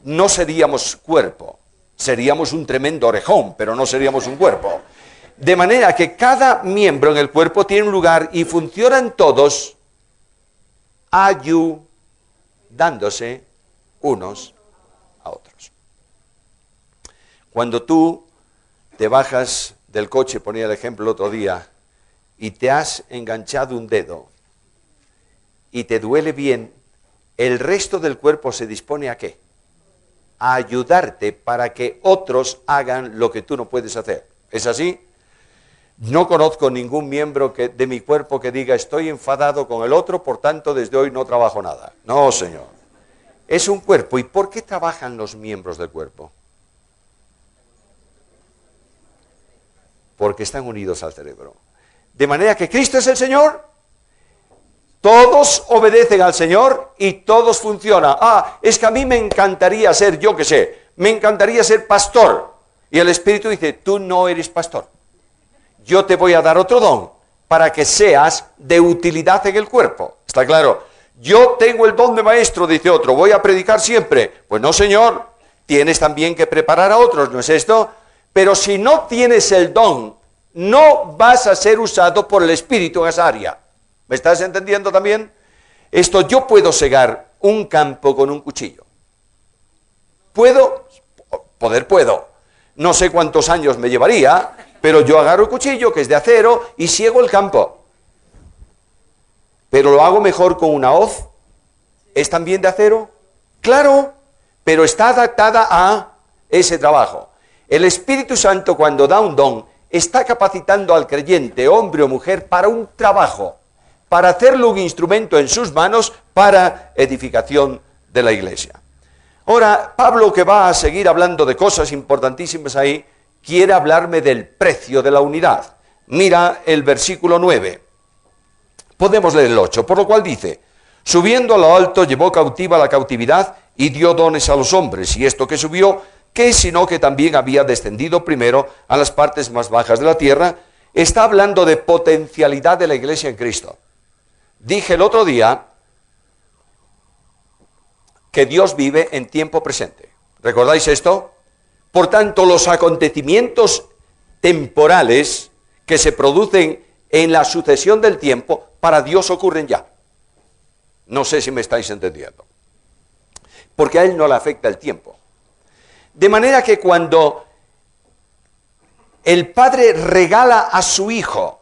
S1: No seríamos cuerpo. Seríamos un tremendo orejón, pero no seríamos un cuerpo. De manera que cada miembro en el cuerpo tiene un lugar y funcionan todos ayudándose unos a otros. Cuando tú te bajas del coche, ponía el ejemplo el otro día, y te has enganchado un dedo y te duele bien, el resto del cuerpo se dispone ¿a qué? A ayudarte para que otros hagan lo que tú no puedes hacer. ¿Es así? No conozco ningún miembro de mi cuerpo que diga estoy enfadado con el otro, por tanto desde hoy no trabajo nada. No, señor. Es un cuerpo. ¿Y por qué trabajan los miembros del cuerpo? Porque están unidos al cerebro. De manera que Cristo es el Señor, todos obedecen al Señor y todos funcionan. Es que a mí me encantaría ser, yo qué sé, me encantaría ser pastor. Y el Espíritu dice, tú no eres pastor. Yo te voy a dar otro don para que seas de utilidad en el cuerpo. ¿Está claro? Yo tengo el don de maestro, dice otro, voy a predicar siempre. Pues no, señor, tienes también que preparar a otros, ¿no es esto? Pero si no tienes el don, no vas a ser usado por el Espíritu en esa área. ¿Me estás entendiendo también? Yo puedo segar un campo con un cuchillo. Puedo. No sé cuántos años me llevaría, pero yo agarro el cuchillo, que es de acero, y siego el campo. Pero lo hago mejor con una hoz. ¿Es también de acero? Claro, pero está adaptada a ese trabajo. El Espíritu Santo, cuando da un don, está capacitando al creyente, hombre o mujer, para un trabajo, para hacerlo un instrumento en sus manos para edificación de la iglesia. Ahora, Pablo, que va a seguir hablando de cosas importantísimas ahí, quiere hablarme del precio de la unidad. Mira el versículo 9. Podemos leer el 8, por lo cual dice: subiendo a lo alto, llevó cautiva la cautividad y dio dones a los hombres. Y esto que subió, ¿qué sino que también había descendido primero a las partes más bajas de la tierra? Está hablando de potencialidad de la iglesia en Cristo. Dije el otro día que Dios vive en tiempo presente. ¿Recordáis esto? Por tanto, los acontecimientos temporales que se producen en la sucesión del tiempo, para Dios ocurren ya. No sé si me estáis entendiendo. Porque a Él no le afecta el tiempo. De manera que cuando el Padre regala a su Hijo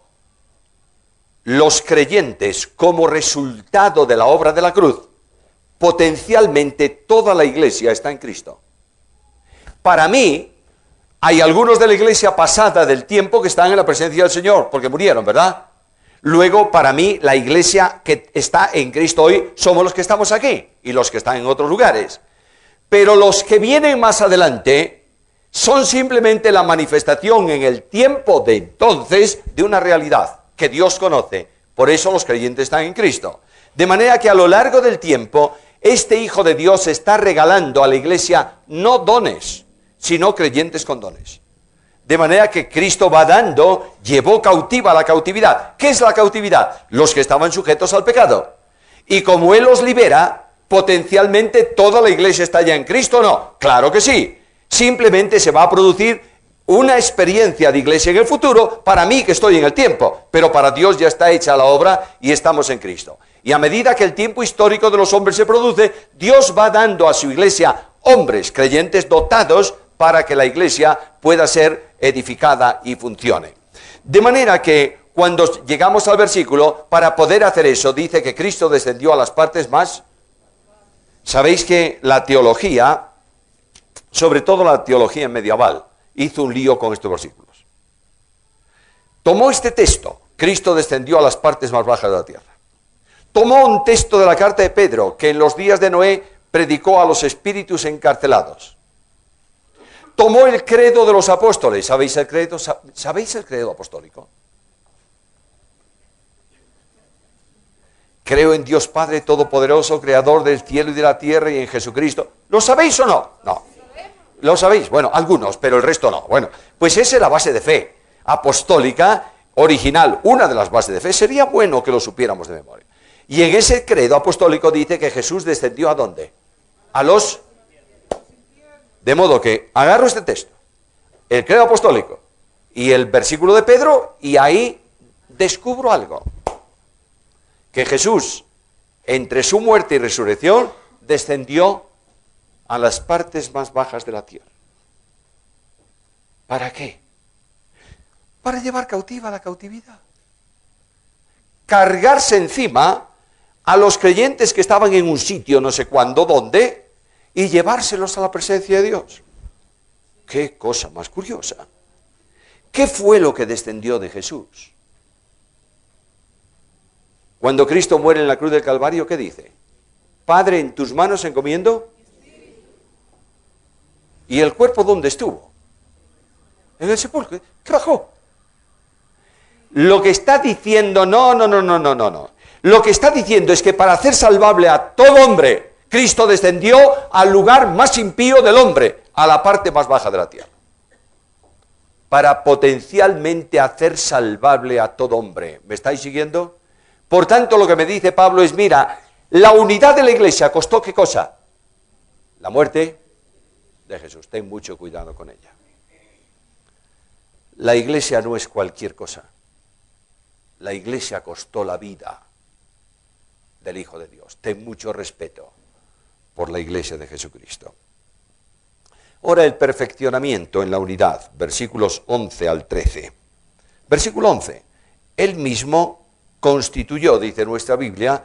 S1: los creyentes como resultado de la obra de la cruz, potencialmente toda la iglesia está en Cristo. Para mí, hay algunos de la iglesia pasada del tiempo que están en la presencia del Señor, porque murieron, ¿verdad? Luego, para mí, la iglesia que está en Cristo hoy somos los que estamos aquí y los que están en otros lugares. Pero los que vienen más adelante son simplemente la manifestación en el tiempo de entonces de una realidad que Dios conoce. Por eso los creyentes están en Cristo. De manera que a lo largo del tiempo, este Hijo de Dios está regalando a la iglesia no dones, sino creyentes con dones. De manera que Cristo va dando, llevó cautiva la cautividad. ¿Qué es la cautividad? Los que estaban sujetos al pecado. Y como Él los libera, potencialmente toda la iglesia está ya en Cristo, ¿o no? Claro que sí. Simplemente se va a producir una experiencia de iglesia en el futuro, para mí que estoy en el tiempo, pero para Dios ya está hecha la obra y estamos en Cristo. Y a medida que el tiempo histórico de los hombres se produce, Dios va dando a su iglesia hombres creyentes dotados para que la iglesia pueda ser edificada y funcione. De manera que cuando llegamos al versículo, para poder hacer eso, dice que Cristo descendió a las partes más. Sabéis que la teología, sobre todo la teología medieval, hizo un lío con estos versículos. Tomó este texto, Cristo descendió a las partes más bajas de la tierra. Tomó un texto de la carta de Pedro, que en los días de Noé predicó a los espíritus encarcelados. Tomó el credo de los apóstoles. ¿Sabéis el credo? ¿Sabéis el credo apostólico? Creo en Dios Padre Todopoderoso, Creador del cielo y de la tierra, y en Jesucristo. ¿Lo sabéis o no? No. ¿Lo sabéis? Bueno, algunos, pero el resto no. Bueno, pues esa es la base de fe apostólica original. Una de las bases de fe. Sería bueno que lo supiéramos de memoria. Y en ese credo apostólico dice que Jesús descendió ¿a dónde? A los... De modo que agarro este texto, el credo apostólico y el versículo de Pedro, y ahí descubro algo. Que Jesús, entre su muerte y resurrección, descendió a las partes más bajas de la tierra. ¿Para qué? Para llevar cautiva la cautividad. Cargarse encima a los creyentes que estaban en un sitio, no sé cuándo, dónde, y llevárselos a la presencia de Dios. ¡Qué cosa más curiosa! ¿Qué fue lo que descendió de Jesús? Cuando Cristo muere en la cruz del Calvario, ¿qué dice? Padre, en tus manos encomiendo. ¿Y el cuerpo dónde estuvo? En el sepulcro. ¿Qué bajó? Lo que está diciendo, no. Lo que está diciendo es que para hacer salvable a todo hombre, Cristo descendió al lugar más impío del hombre, a la parte más baja de la tierra. Para potencialmente hacer salvable a todo hombre. ¿Me estáis siguiendo? Por tanto, lo que me dice Pablo es, mira, la unidad de la iglesia costó ¿qué cosa? La muerte de Jesús. Ten mucho cuidado con ella. La iglesia no es cualquier cosa. La iglesia costó la vida del Hijo de Dios. Ten mucho respeto por la iglesia de Jesucristo. Ahora el perfeccionamiento en la unidad, versículos 11 al 13. Versículo 11. Él mismo constituyó, dice nuestra Biblia,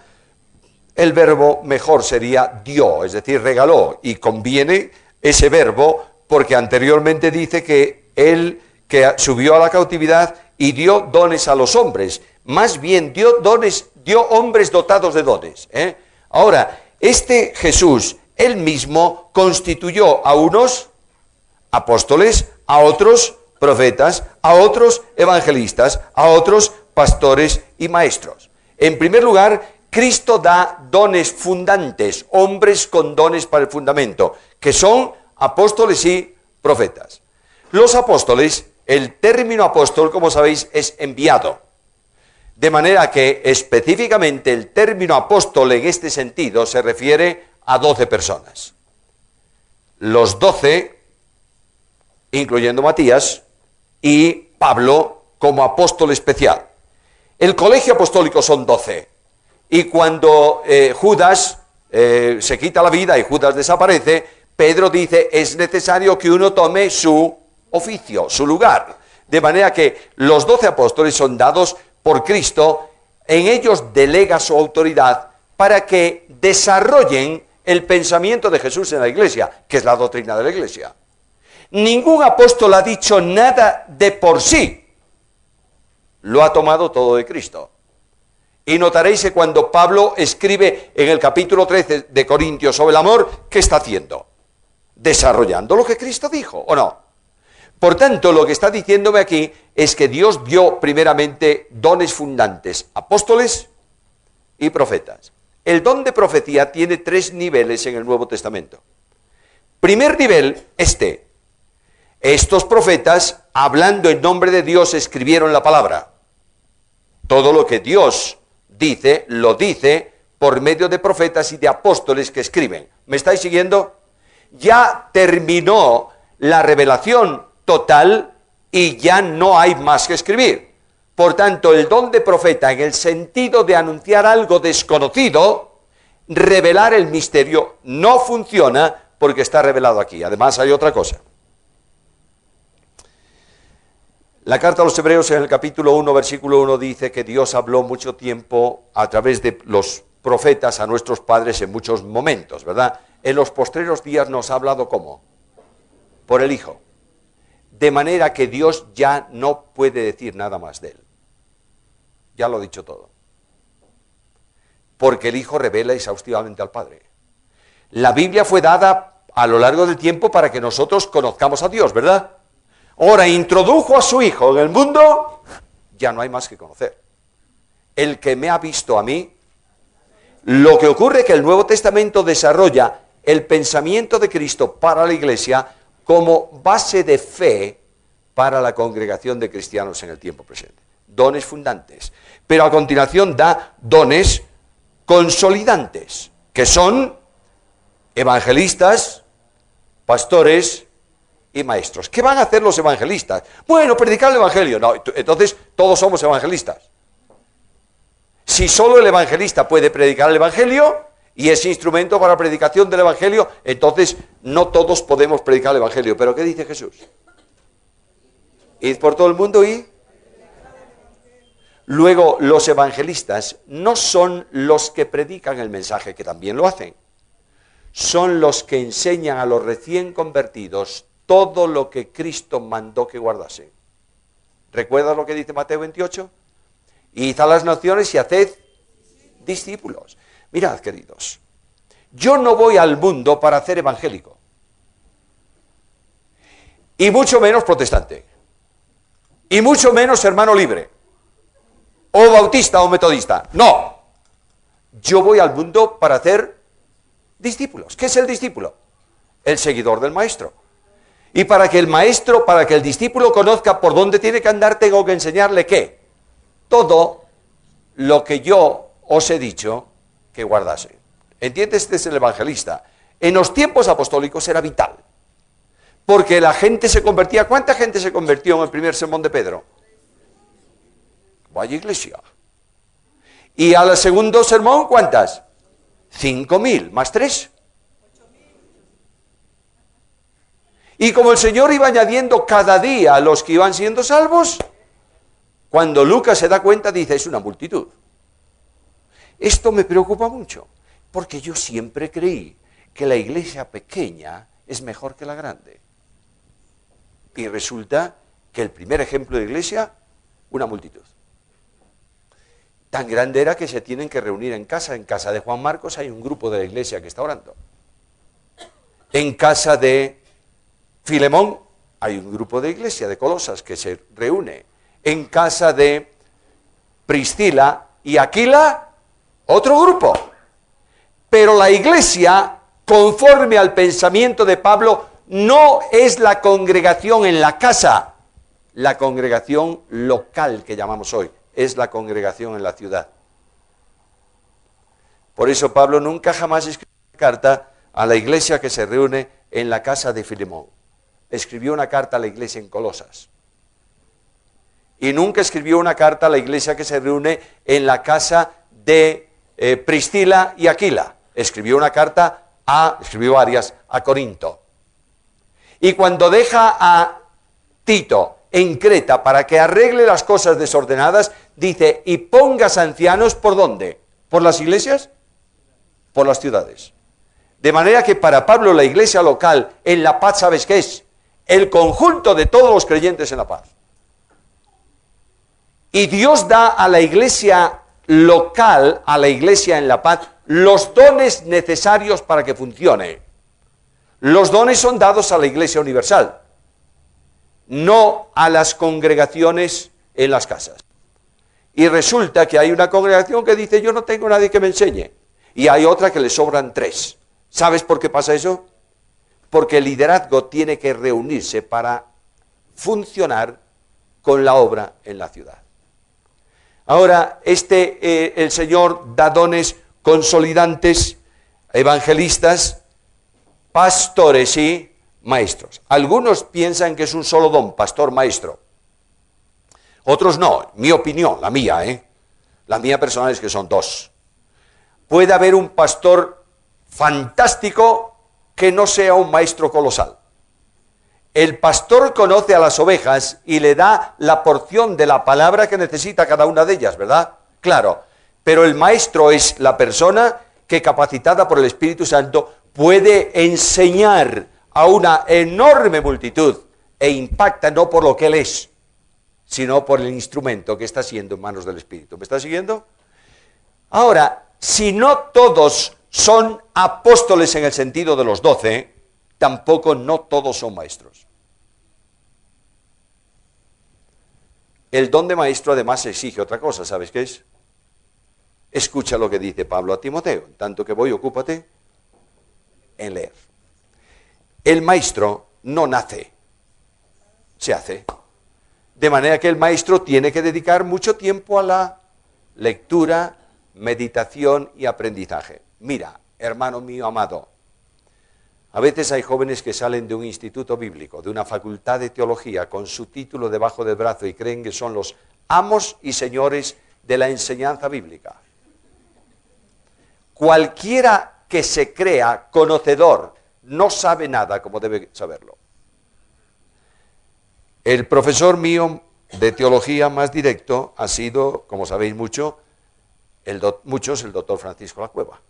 S1: el verbo mejor sería dio, es decir, regaló, y conviene ese verbo porque anteriormente dice que él que subió a la cautividad y dio dones a los hombres, más bien dio hombres dotados de dones. Ahora, este Jesús, él mismo constituyó a unos apóstoles, a otros profetas, a otros evangelistas, a otros pastores y maestros. En primer lugar, Cristo da dones fundantes, hombres con dones para el fundamento, que son apóstoles y profetas. Los apóstoles, el término apóstol, como sabéis, es enviado. De manera que específicamente el término apóstol en este sentido se refiere a 12 personas. Los 12, incluyendo Matías, y Pablo como apóstol especial. El colegio apostólico son 12. Y cuando Judas se quita la vida y Judas desaparece, Pedro dice, es necesario que uno tome su oficio, su lugar. De manera que los 12 apóstoles son dados por Cristo, en ellos delega su autoridad para que desarrollen el pensamiento de Jesús en la iglesia, que es la doctrina de la iglesia. Ningún apóstol ha dicho nada de por sí, lo ha tomado todo de Cristo. Y notaréis que cuando Pablo escribe en el capítulo 13 de Corintios sobre el amor, ¿qué está haciendo? Desarrollando lo que Cristo dijo, ¿o no? Por tanto, lo que está diciéndome aquí es que Dios dio primeramente dones fundantes, apóstoles y profetas. El don de profecía tiene 3 niveles en el Nuevo Testamento. Primer nivel, estos profetas, hablando en nombre de Dios, escribieron la palabra. Todo lo que Dios dice, lo dice por medio de profetas y de apóstoles que escriben. ¿Me estáis siguiendo? Ya terminó la revelación total y ya no hay más que escribir. Por tanto, el don de profeta, en el sentido de anunciar algo desconocido, revelar el misterio, no funciona porque está revelado aquí. Además, hay otra cosa. La carta a los Hebreos en el capítulo 1, versículo 1 dice que Dios habló mucho tiempo a través de los profetas a nuestros padres en muchos momentos, ¿verdad? En los postreros días nos ha hablado ¿cómo? Por el Hijo. De manera que Dios ya no puede decir nada más de él. Ya lo ha dicho todo. Porque el Hijo revela exhaustivamente al Padre. La Biblia fue dada a lo largo del tiempo para que nosotros conozcamos a Dios, ¿verdad? Ahora introdujo a su Hijo en el mundo, ya no hay más que conocer. El que me ha visto a mí, lo que ocurre es que el Nuevo Testamento desarrolla el pensamiento de Cristo para la Iglesia como base de fe para la congregación de cristianos en el tiempo presente. Dones fundantes. Pero a continuación da dones consolidantes, que son evangelistas, pastores y maestros. ¿Qué van a hacer los evangelistas? Bueno, predicar el evangelio. No, entonces todos somos evangelistas. Si solo el evangelista puede predicar el evangelio y es instrumento para la predicación del evangelio, entonces no todos podemos predicar el evangelio. ¿Pero qué dice Jesús? Id por todo el mundo y... Luego, los evangelistas no son los que predican el mensaje, que también lo hacen. Son los que enseñan a los recién convertidos todo lo que Cristo mandó que guardasen. ¿Recuerdas lo que dice Mateo 28? Id a las naciones y haced discípulos. Mirad, queridos, yo no voy al mundo para hacer evangélico. Y mucho menos protestante. Y mucho menos hermano libre. O bautista o metodista. No. Yo voy al mundo para hacer discípulos. ¿Qué es el discípulo? El seguidor del maestro. Y para que el maestro, para que el discípulo conozca por dónde tiene que andar, tengo que enseñarle ¿qué? Todo lo que yo os he dicho que guardase. ¿Entiendes? Este es el evangelista. En los tiempos apostólicos era vital. Porque la gente se convertía. ¿Cuánta gente se convirtió en el primer sermón de Pedro? Vaya iglesia. Y al segundo sermón, ¿cuántas? 5.000, más 3. Y como el Señor iba añadiendo cada día a los que iban siendo salvos, cuando Lucas se da cuenta, dice, es una multitud. Esto me preocupa mucho, porque yo siempre creí que la iglesia pequeña es mejor que la grande. Y resulta que el primer ejemplo de iglesia, una multitud. Tan grande era que se tienen que reunir en casa. En casa de Juan Marcos hay un grupo de la iglesia que está orando. En casa de Filemón hay un grupo de iglesia de Colosas que se reúne. En casa de Priscila y Aquila, otro grupo. Pero la iglesia, conforme al pensamiento de Pablo, no es la congregación en la casa, la congregación local que llamamos hoy, es la congregación en la ciudad. Por eso Pablo nunca jamás escribió una carta a la iglesia que se reúne en la casa de Filemón. Escribió una carta a la iglesia en Colosas. Y nunca escribió una carta a la iglesia que se reúne en la casa de Priscila y Aquila. Escribió varias, a Corinto. Y cuando deja a Tito en Creta para que arregle las cosas desordenadas, dice, y pongas ancianos, ¿por dónde? ¿Por las iglesias? Por las ciudades. De manera que para Pablo la iglesia local en la paz, ¿sabes qué es? El conjunto de todos los creyentes en la paz. Y Dios da a la iglesia local, a la iglesia en la paz, los dones necesarios para que funcione. Los dones son dados a la iglesia universal, no a las congregaciones en las casas. Y resulta que hay una congregación que dice, yo no tengo nadie que me enseñe. Y hay otra que le sobran 3. ¿Sabes por qué pasa eso? Porque el liderazgo tiene que reunirse para funcionar con la obra en la ciudad. Ahora, el Señor da dones consolidantes, evangelistas, pastores y maestros. Algunos piensan que es un solo don, pastor, maestro. Otros no, mi opinión, la mía, La mía personal es que son 2. Puede haber un pastor fantástico que no sea un maestro colosal. El pastor conoce a las ovejas y le da la porción de la palabra que necesita cada una de ellas, ¿verdad? Claro, pero el maestro es la persona que, capacitada por el Espíritu Santo, puede enseñar a una enorme multitud e impacta no por lo que él es, sino por el instrumento que está siendo en manos del Espíritu. ¿Me está siguiendo? Ahora, si no todos son apóstoles en el sentido de los 12, tampoco no todos son maestros. El don de maestro además exige otra cosa, ¿sabes qué es? Escucha lo que dice Pablo a Timoteo, en tanto que voy, ocúpate en leer. El maestro no nace, se hace. De manera que el maestro tiene que dedicar mucho tiempo a la lectura, meditación y aprendizaje. Mira, hermano mío amado, a veces hay jóvenes que salen de un instituto bíblico, de una facultad de teología, con su título debajo del brazo y creen que son los amos y señores de la enseñanza bíblica. Cualquiera que se crea conocedor no sabe nada como debe saberlo. El profesor mío de teología más directo ha sido, como sabéis muchos, el doctor Francisco Lacueva.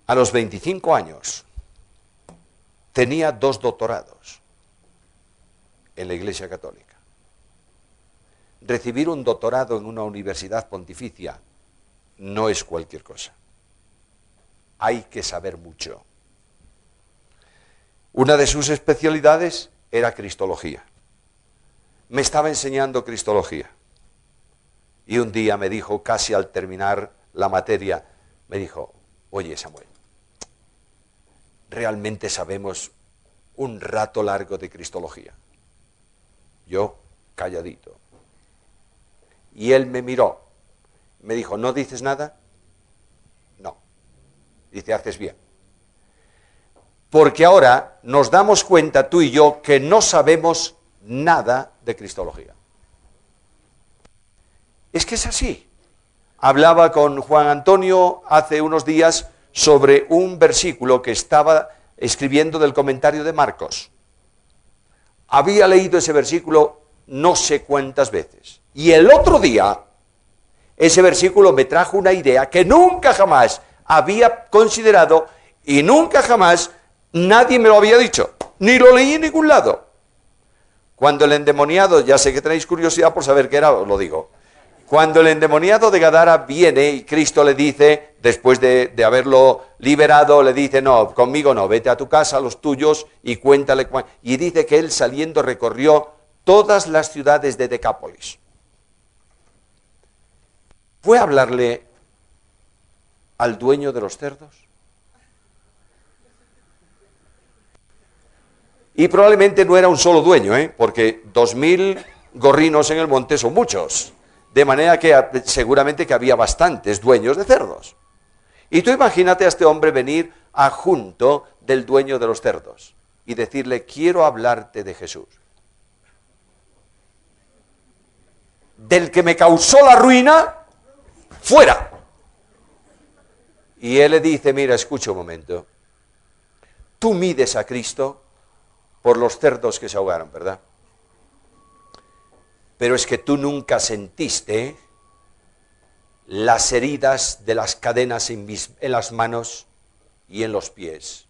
S1: A los 25 años tenía 2 doctorados en la Iglesia Católica. Recibir un doctorado en una universidad pontificia no es cualquier cosa. Hay que saber mucho. Una de sus especialidades era cristología. Me estaba enseñando cristología. Y un día me dijo, casi al terminar la materia, me dijo, oye Samuel, ¿realmente sabemos un rato largo de cristología? Yo, calladito. Y él me miró, me dijo, ¿no dices nada? No. Dice, haces bien. Porque ahora nos damos cuenta tú y yo que no sabemos nada de cristología. Es que es así. Hablaba con Juan Antonio hace unos días sobre un versículo que estaba escribiendo del comentario de Marcos. Había leído ese versículo no sé cuántas veces. Y el otro día, ese versículo me trajo una idea que nunca jamás había considerado y nunca jamás nadie me lo había dicho. Ni lo leí en ningún lado. Cuando el endemoniado, ya sé que tenéis curiosidad por saber qué era, os lo digo. Cuando el endemoniado de Gadara viene y Cristo le dice, después de haberlo liberado, le dice, no, conmigo no, vete a tu casa, a los tuyos, y cuéntale. Y dice que él saliendo recorrió todas las ciudades de Decápolis. ¿Fue a hablarle al dueño de los cerdos? Y probablemente no era un solo dueño, porque 2000 gorrinos en el monte son muchos. De manera que seguramente que había bastantes dueños de cerdos. Y tú imagínate a este hombre venir a junto del dueño de los cerdos y decirle, quiero hablarte de Jesús. Del que me causó la ruina, fuera. Y él le dice, mira, escucha un momento. Tú mides a Cristo por los cerdos que se ahogaron, ¿verdad? Pero es que tú nunca sentiste las heridas de las cadenas en las manos y en los pies.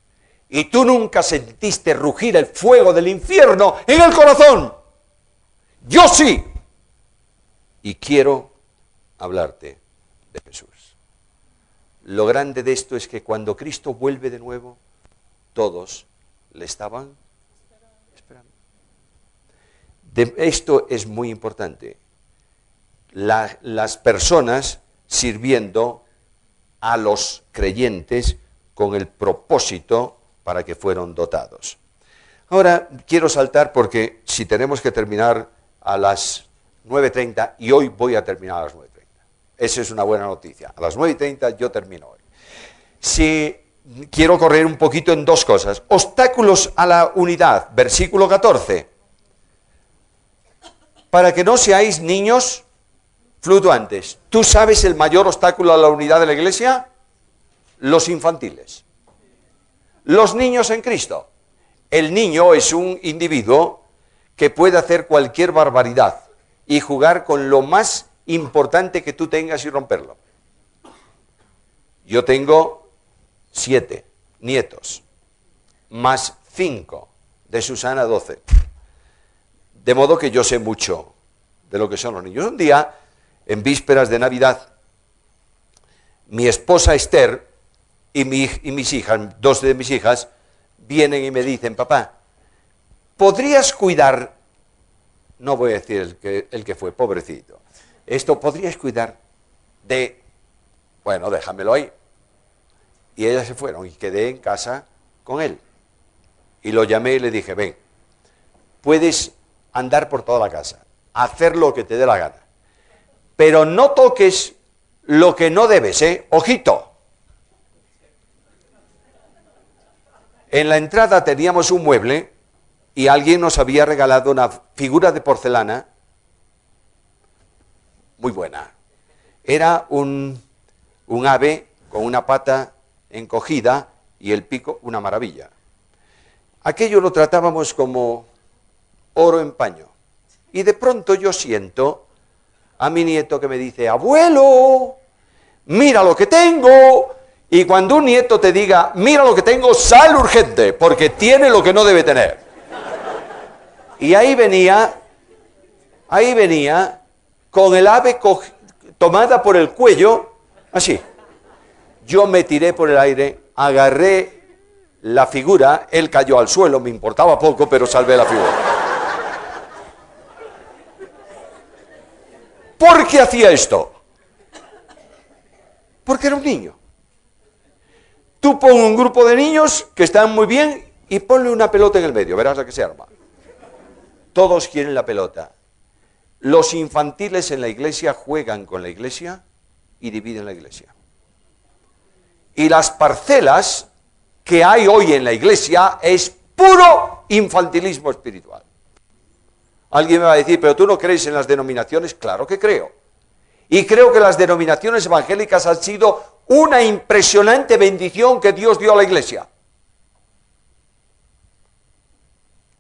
S1: Y tú nunca sentiste rugir el fuego del infierno en el corazón. Yo sí. Y quiero hablarte de Jesús. Lo grande de esto es que cuando Cristo vuelve de nuevo, todos le estaban esperando. Esto es muy importante. Las personas sirviendo a los creyentes con el propósito para que fueron dotados. Ahora quiero saltar porque si tenemos que terminar a las 9:30, y hoy voy a terminar a las 9:30. Esa es una buena noticia. A las 9:30 yo termino hoy. Si quiero correr un poquito en dos cosas. Obstáculos a la unidad, versículo 14. Para que no seáis niños fluctuantes. ¿Tú sabes el mayor obstáculo a la unidad de la iglesia? Los infantiles. Los niños en Cristo. El niño es un individuo que puede hacer cualquier barbaridad y jugar con lo más importante que tú tengas y romperlo. Yo tengo 7 nietos, más 5 de Susana, 12. De modo que yo sé mucho de lo que son los niños. Un día, en vísperas de Navidad, mi esposa Esther y mis hijas, 2 de mis hijas, vienen y me dicen, papá, ¿podrías cuidar? No voy a decir el que fue, pobrecito. ¿Podrías cuidar de? Bueno, déjamelo ahí. Y ellas se fueron y quedé en casa con él. Y lo llamé y le dije, ven, puedes andar por toda la casa, hacer lo que te dé la gana, pero no toques lo que no debes, ojito. En la entrada teníamos un mueble y alguien nos había regalado una figura de porcelana muy buena. Era un ave con una pata encogida y el pico una maravilla. Aquello lo tratábamos como oro en paño. Y de pronto yo siento a mi nieto que me dice, abuelo, mira lo que tengo. Y cuando un nieto te diga, mira lo que tengo, sal urgente, porque tiene lo que no debe tener. Y ahí venía con el ave tomada por el cuello, así. Yo me tiré por el aire, agarré la figura, él cayó al suelo, me importaba poco, pero salvé la figura. ¿Por qué hacía esto? Porque era un niño. Tú pon un grupo de niños que están muy bien y ponle una pelota en el medio, verás la que se arma. Todos quieren la pelota. Los infantiles en la iglesia juegan con la iglesia y dividen la iglesia. Y las parcelas que hay hoy en la iglesia es puro infantilismo espiritual. Alguien me va a decir, pero tú no crees en las denominaciones. Claro que creo. Y creo que las denominaciones evangélicas han sido una impresionante bendición que Dios dio a la iglesia.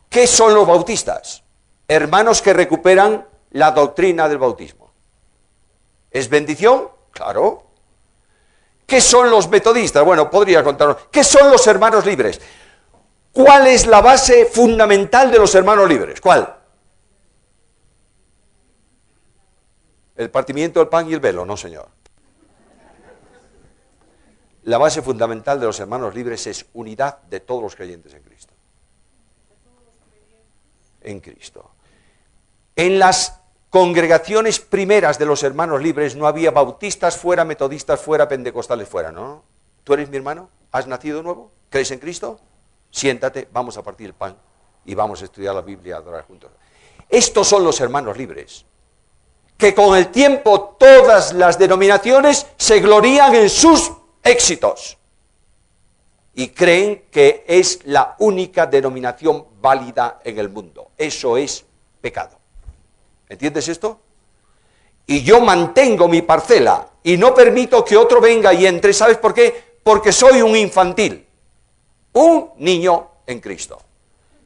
S1: ¿Qué son los bautistas? Hermanos que recuperan la doctrina del bautismo. ¿Es bendición? Claro. ¿Qué son los metodistas? Bueno, podría contaros. ¿Qué son los hermanos libres? ¿Cuál es la base fundamental de los hermanos libres? ¿Cuál? El partimiento del pan y el velo, no señor. La base fundamental de los hermanos libres es unidad de todos los creyentes en Cristo. En Cristo. En las congregaciones primeras de los hermanos libres no había bautistas fuera, metodistas fuera, pentecostales fuera, ¿no? ¿Tú eres mi hermano? ¿Has nacido de nuevo? ¿Crees en Cristo? Siéntate, vamos a partir el pan y vamos a estudiar la Biblia, a adorar juntos. Estos son los hermanos libres, que con el tiempo todas las denominaciones se glorían en sus éxitos y creen que es la única denominación válida en el mundo. Eso es pecado. ¿Entiendes esto? Y yo mantengo mi parcela y no permito que otro venga y entre. ¿Sabes por qué? Porque soy un infantil, un niño en Cristo.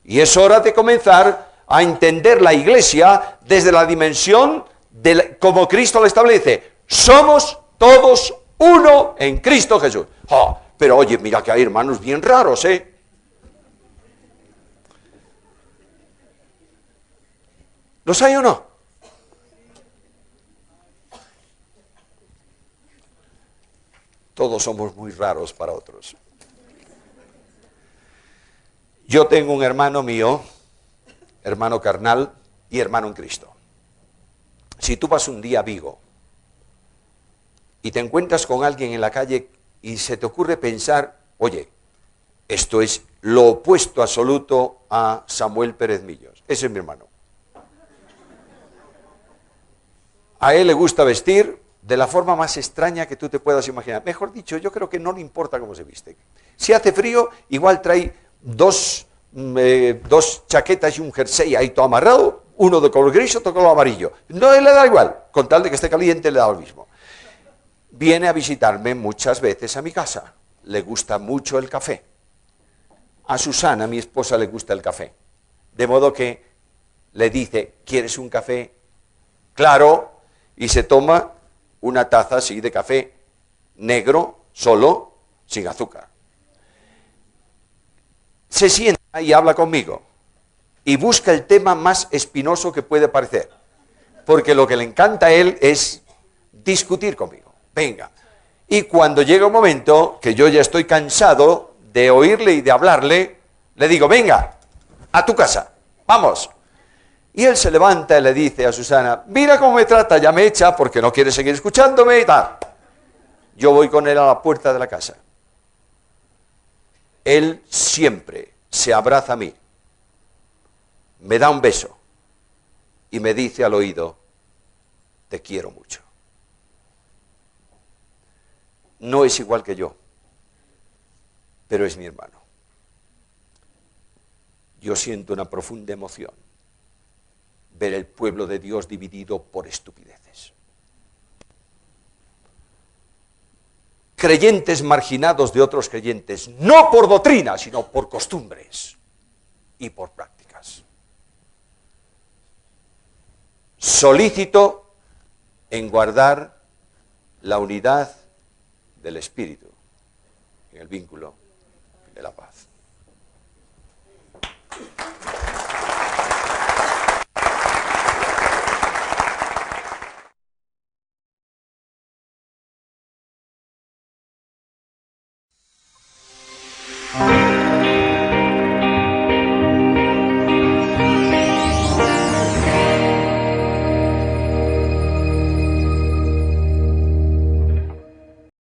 S1: Y es hora de comenzar a entender la iglesia desde la dimensión como Cristo lo establece. Somos todos uno en Cristo Jesús. Oh, pero oye, mira que hay hermanos bien raros, ¿eh? ¿Los hay o no? Todos somos muy raros para otros. Yo tengo un hermano mío, hermano carnal y hermano en Cristo. Si tú vas un día a Vigo y te encuentras con alguien en la calle y se te ocurre pensar, oye, esto es lo opuesto absoluto a Samuel Pérez Millos. Ese es mi hermano. A él le gusta vestir de la forma más extraña que tú te puedas imaginar. Mejor dicho, yo creo que no le importa cómo se viste. Si hace frío, igual trae dos chaquetas y un jersey ahí todo amarrado, uno de color gris, otro de color amarillo. No le da igual, con tal de que esté caliente le da lo mismo. Viene a visitarme muchas veces a mi casa. Le gusta mucho el café. A Susana, mi esposa, le gusta el café. De modo que le dice, ¿quieres un café? Claro, y se toma una taza así de café negro, solo, sin azúcar. Se sienta y habla conmigo y busca el tema más espinoso que puede parecer, porque lo que le encanta a él es discutir conmigo. Venga. Y cuando llega un momento que yo ya estoy cansado de oírle y de hablarle, le digo, venga, a tu casa, vamos. Y él se levanta y le dice a Susana, mira cómo me trata, ya me echa porque no quiere seguir escuchándome y tal. Yo voy con él a la puerta de la casa. Él siempre se abraza a mí, me da un beso y me dice al oído, te quiero mucho. No es igual que yo, pero es mi hermano. Yo siento una profunda emoción ver el pueblo de Dios dividido por estupideces. Creyentes marginados de otros creyentes, no por doctrina, sino por costumbres y por prácticas. Solícito en guardar la unidad del Espíritu en el vínculo